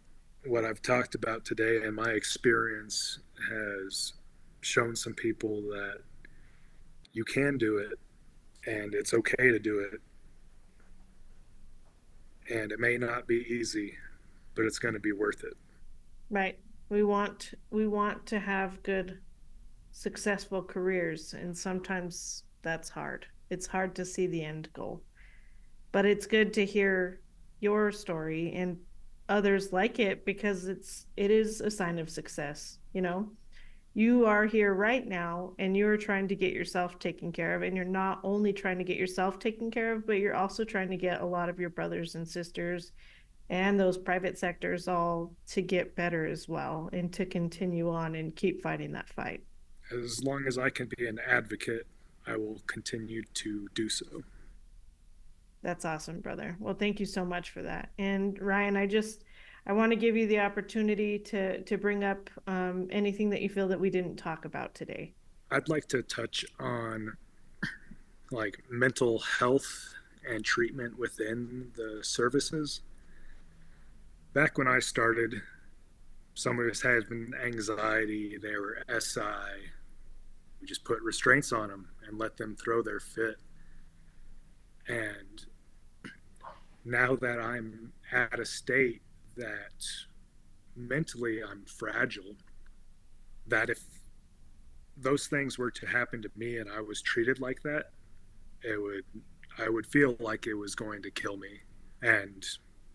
Speaker 1: what I've talked about today and my experience has shown some people that you can do it and it's okay to do it. And it may not be easy, but it's going to be worth it.
Speaker 3: Right. We want to have good, successful careers, and sometimes that's hard. It's hard to see the end goal. But it's good to hear your story and others like it, because it is a sign of success, you know? You are here right now and you're trying to get yourself taken care of, and you're not only trying to get yourself taken care of, but you're also trying to get a lot of your brothers and sisters and those private sectors all to get better as well, and to continue on and keep fighting that fight.
Speaker 1: As long as I can be an advocate, I will continue to do so.
Speaker 3: That's awesome, brother. Well, thank you so much for that. And Ryan, I want to give you the opportunity to bring up anything that you feel that we didn't talk about today.
Speaker 1: I'd like to touch on like mental health and treatment within the services. Back when I started, some of us had anxiety, they were SI. We just put restraints on them and let them throw their fit. And now that I'm at a state that mentally I'm fragile, that if those things were to happen to me and I was treated like that, I would feel like it was going to kill me. And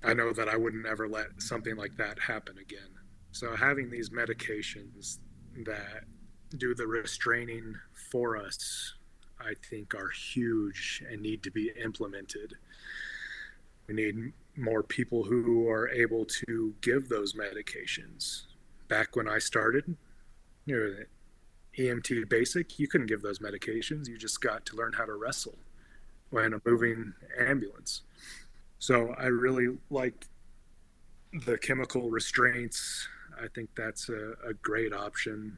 Speaker 1: I know that I wouldn't ever let something like that happen again. So having these medications that do the restraining for us, I think are huge and need to be implemented. We need more people who are able to give those medications. Back when I started, you know, EMT basic, you couldn't give those medications. You just got to learn how to wrestle when a moving ambulance. So I really like the chemical restraints. I think that's a great option.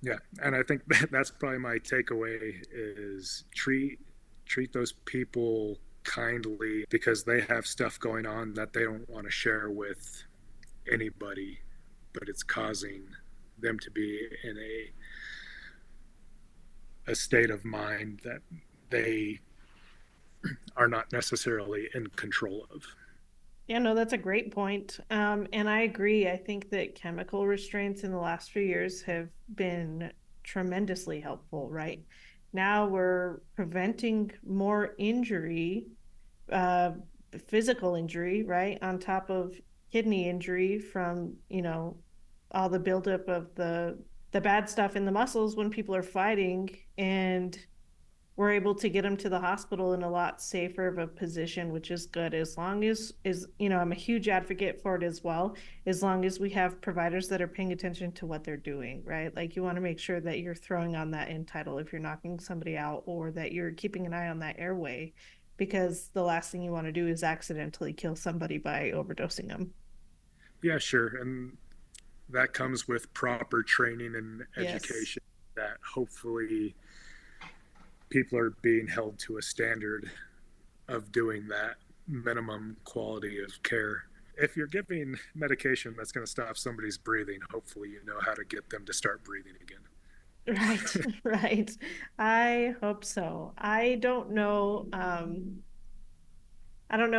Speaker 1: Yeah, and I think that's probably my takeaway is treat those people kindly because they have stuff going on that they don't want to share with anybody, but it's causing them to be in a state of mind that they are not necessarily in control of.
Speaker 3: Yeah, no, that's a great point. And I agree. I think that chemical restraints in the last few years have been tremendously helpful, right? Now we're preventing more injury, uh, physical injury, right? On top of kidney injury from, all the buildup of the bad stuff in the muscles when people are fighting, and we're able to get them to the hospital in a lot safer of a position, which is good. As long as I'm a huge advocate for it as well, as long as we have providers that are paying attention to what they're doing, right? Like, you want to make sure that you're throwing on that end tidal if you're knocking somebody out, or that you're keeping an eye on that airway, because the last thing you want to do is accidentally kill somebody by overdosing them.
Speaker 1: Yeah, sure. And that comes with proper training and
Speaker 3: Yes.
Speaker 1: education that hopefully people are being held to a standard of doing that minimum quality of care. If you're giving medication that's going to stop somebody's breathing, hopefully you know how to get them to start breathing
Speaker 3: Right,
Speaker 1: again.
Speaker 3: right. I hope so. I don't know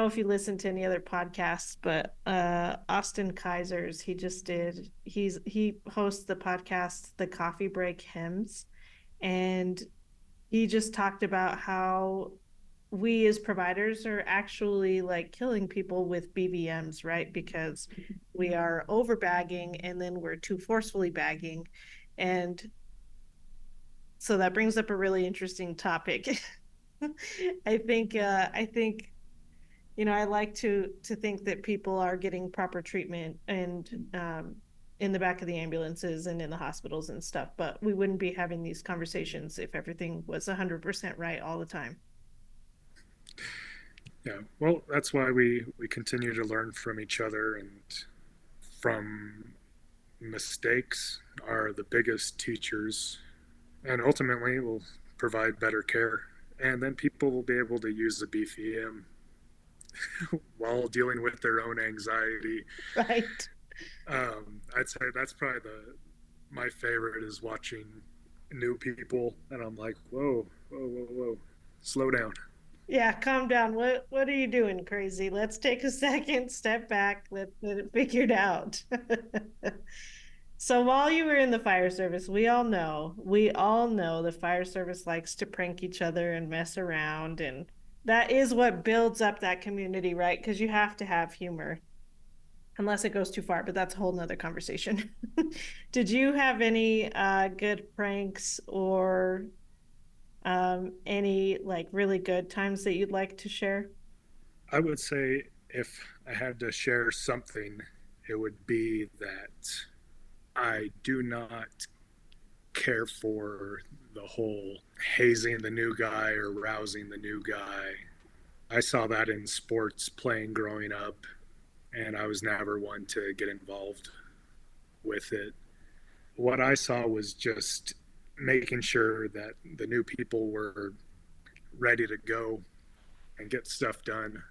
Speaker 3: if you listen to any other podcasts, but Austin Kaiser's, he hosts the podcast The Coffee Break Hymns, and he just talked about how we as providers are actually like killing people with BVMs, right? Because we are over bagging, and then we're too forcefully bagging. And so that brings up a really interesting topic. I like to think that people are getting proper treatment, and in the back of the ambulances and in the hospitals and stuff, but we wouldn't be having these conversations if everything was 100% right all the time.
Speaker 1: Yeah, well, that's why we continue to learn from each other and from mistakes are the biggest teachers and ultimately will provide better care. And then people will be able to use the BPM while dealing with their own anxiety.
Speaker 3: Right.
Speaker 1: I'd say that's probably my favorite is watching new people, and I'm like, whoa, whoa, whoa, whoa, slow down.
Speaker 3: Yeah, calm down. What are you doing, crazy? Let's take a second, step back, let's get it figured out. So while you were in the fire service, we all know the fire service likes to prank each other and mess around, and that is what builds up that community, right? Because you have to have humor, unless it goes too far, but that's a whole nother conversation. Did you have any good pranks or any like really good times that you'd like to share?
Speaker 1: I would say if I had to share something, it would be that I do not care for the whole hazing the new guy or rousing the new guy. I saw that in sports playing growing up, and I was never one to get involved with it. What I saw was just making sure that the new people were ready to go and get stuff done.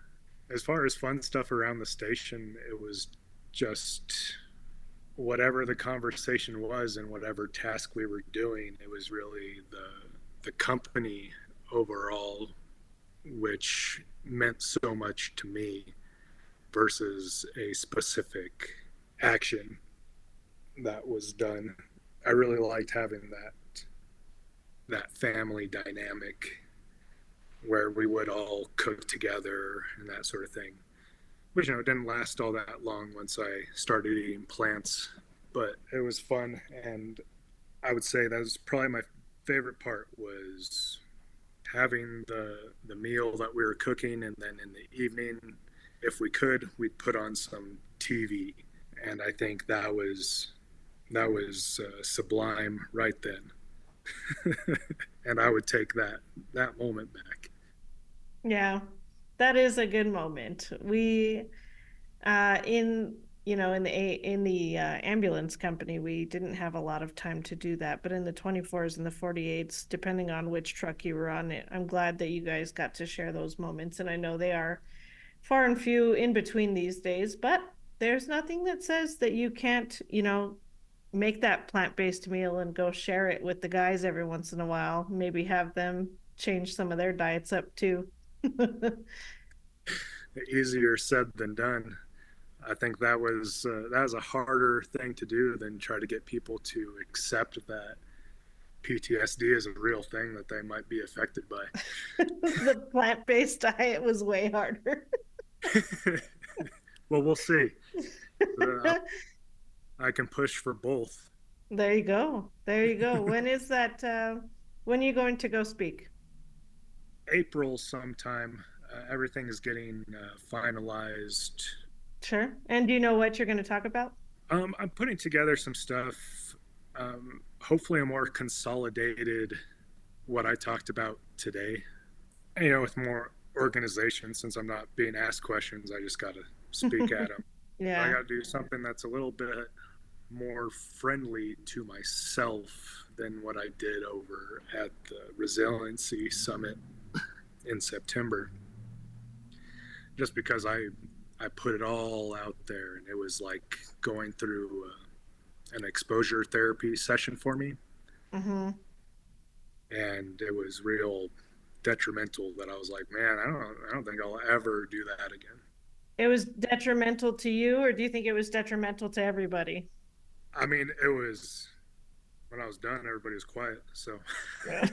Speaker 1: As far as fun stuff around the station, it was just whatever the conversation was and whatever task we were doing. It was really the company overall, which meant so much to me versus a specific action that was done. I really liked having that family dynamic where we would all cook together and that sort of thing. Which it didn't last all that long once I started eating plants, but it was fun. And I would say that was probably my favorite part was having the meal that we were cooking, and then in the evening, if we could, we'd put on some TV, and I think that was sublime right then. And I would take that moment back.
Speaker 3: Yeah, that is a good moment. We in in the ambulance company, we didn't have a lot of time to do that, but in the 24s and the 48s, depending on which truck you were on, I'm glad that you guys got to share those moments, and I know they are far and few in between these days, but there's nothing that says that you can't, make that plant-based meal and go share it with the guys every once in a while, maybe have them change some of their diets up too.
Speaker 1: Easier said than done. I think that was a harder thing to do than try to get people to accept that PTSD is a real thing that they might be affected by.
Speaker 3: The plant-based diet was way harder.
Speaker 1: Well, we'll see. Uh, I can push for both.
Speaker 3: There you go. There you go. When is that? When are you going to go speak?
Speaker 1: April sometime. Everything is getting finalized.
Speaker 3: Sure. And do you know what you're going to talk about?
Speaker 1: I'm putting together some stuff. Hopefully, a more consolidated what I talked about today. With more organization. Since I'm not being asked questions, I just got to speak at them. I
Speaker 3: Yeah.
Speaker 1: got to do something that's a little bit more friendly to myself than what I did over at the Resiliency Summit in September. Just because I put it all out there, and it was like going through an exposure therapy session for me,
Speaker 3: Mm-hmm.
Speaker 1: and it was real detrimental. That I was like, man, I don't think I'll ever do that again.
Speaker 3: It was detrimental to you, or do you think it was detrimental to everybody?
Speaker 1: I mean, it was when I was done, everybody was quiet. So,
Speaker 3: Yeah.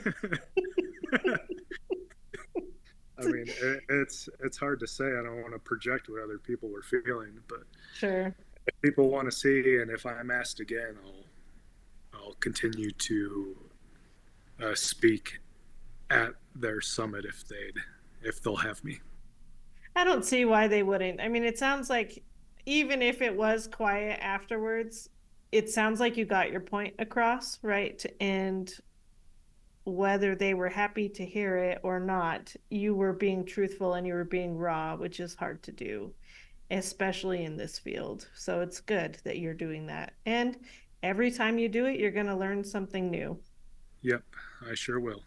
Speaker 1: I mean, it's hard to say. I don't want to project what other people were feeling, but
Speaker 3: Sure.
Speaker 1: if people want to see, and if I'm asked again, I'll continue to speak at their summit if they'll have me.
Speaker 3: I don't see why they wouldn't. I mean, it sounds like even if it was quiet afterwards, it sounds like you got your point across, right? And whether they were happy to hear it or not, you were being truthful and you were being raw, which is hard to do. especially in this field. So it's good that you're doing that. And every time you do it, you're going to learn something new.
Speaker 1: Yep, I sure will.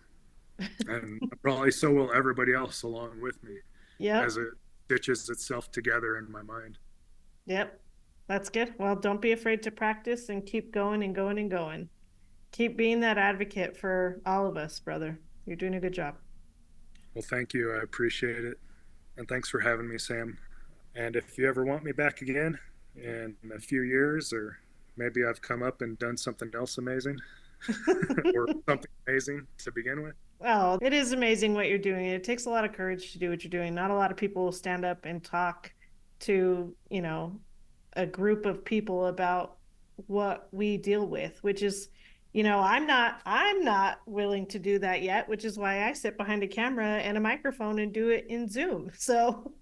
Speaker 1: And probably so will everybody else along with me
Speaker 3: Yep.
Speaker 1: as it stitches itself together in my mind.
Speaker 3: Yep. That's good. Well, don't be afraid to practice and keep going and going and going. Keep being that advocate for all of us, brother. You're doing a good job.
Speaker 1: Well, thank you. I appreciate it. And thanks for having me, Sam. And if you ever want me back again in a few years, or maybe I've come up and done something else amazing or something amazing to begin with.
Speaker 3: Well, it is amazing what you're doing. It takes a lot of courage to do what you're doing. Not a lot of people will stand up and talk to, a group of people about what we deal with, which is, I'm not willing to do that yet, which is why I sit behind a camera and a microphone and do it in Zoom. So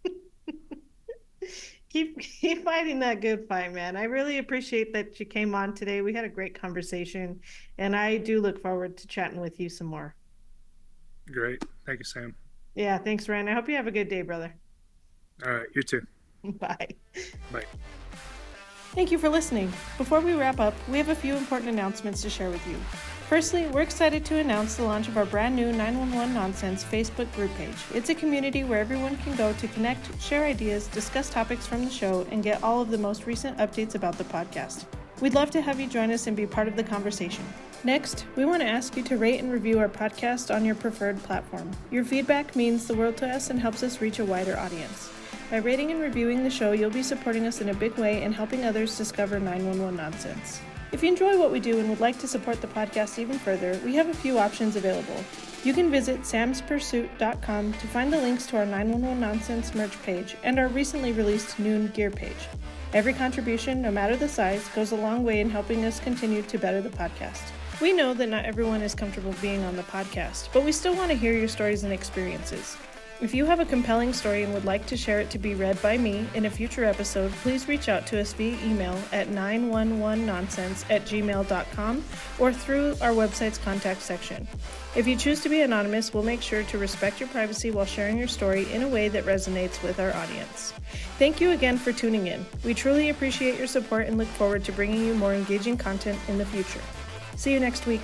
Speaker 3: keep fighting that good fight, man. I really appreciate that you came on today. We had a great conversation, and I do look forward to chatting with you some more.
Speaker 1: Great. Thank you, Sam.
Speaker 3: Yeah, thanks, Ryan. I hope you have a good day, brother.
Speaker 1: All right. You too.
Speaker 3: Bye.
Speaker 1: Bye.
Speaker 2: Thank you for listening. Before we wrap up, we have a few important announcements to share with you. Firstly, we're excited to announce the launch of our brand new 911 Nonsense Facebook group page. It's a community where everyone can go to connect, share ideas, discuss topics from the show, and get all of the most recent updates about the podcast. We'd love to have you join us and be part of the conversation. Next, we want to ask you to rate and review our podcast on your preferred platform. Your feedback means the world to us and helps us reach a wider audience. By rating and reviewing the show, you'll be supporting us in a big way and helping others discover 911 Nonsense. If you enjoy what we do and would like to support the podcast even further, we have a few options available. You can visit samspursuit.com to find the links to our 911 Nonsense merch page and our recently released Noon gear page. Every contribution, no matter the size, goes a long way in helping us continue to better the podcast. We know that not everyone is comfortable being on the podcast, but we still want to hear your stories and experiences. If you have a compelling story and would like to share it to be read by me in a future episode, please reach out to us via email at 911nonsense@gmail.com or through our website's contact section. If you choose to be anonymous, we'll make sure to respect your privacy while sharing your story in a way that resonates with our audience. Thank you again for tuning in. We truly appreciate your support and look forward to bringing you more engaging content in the future. See you next week.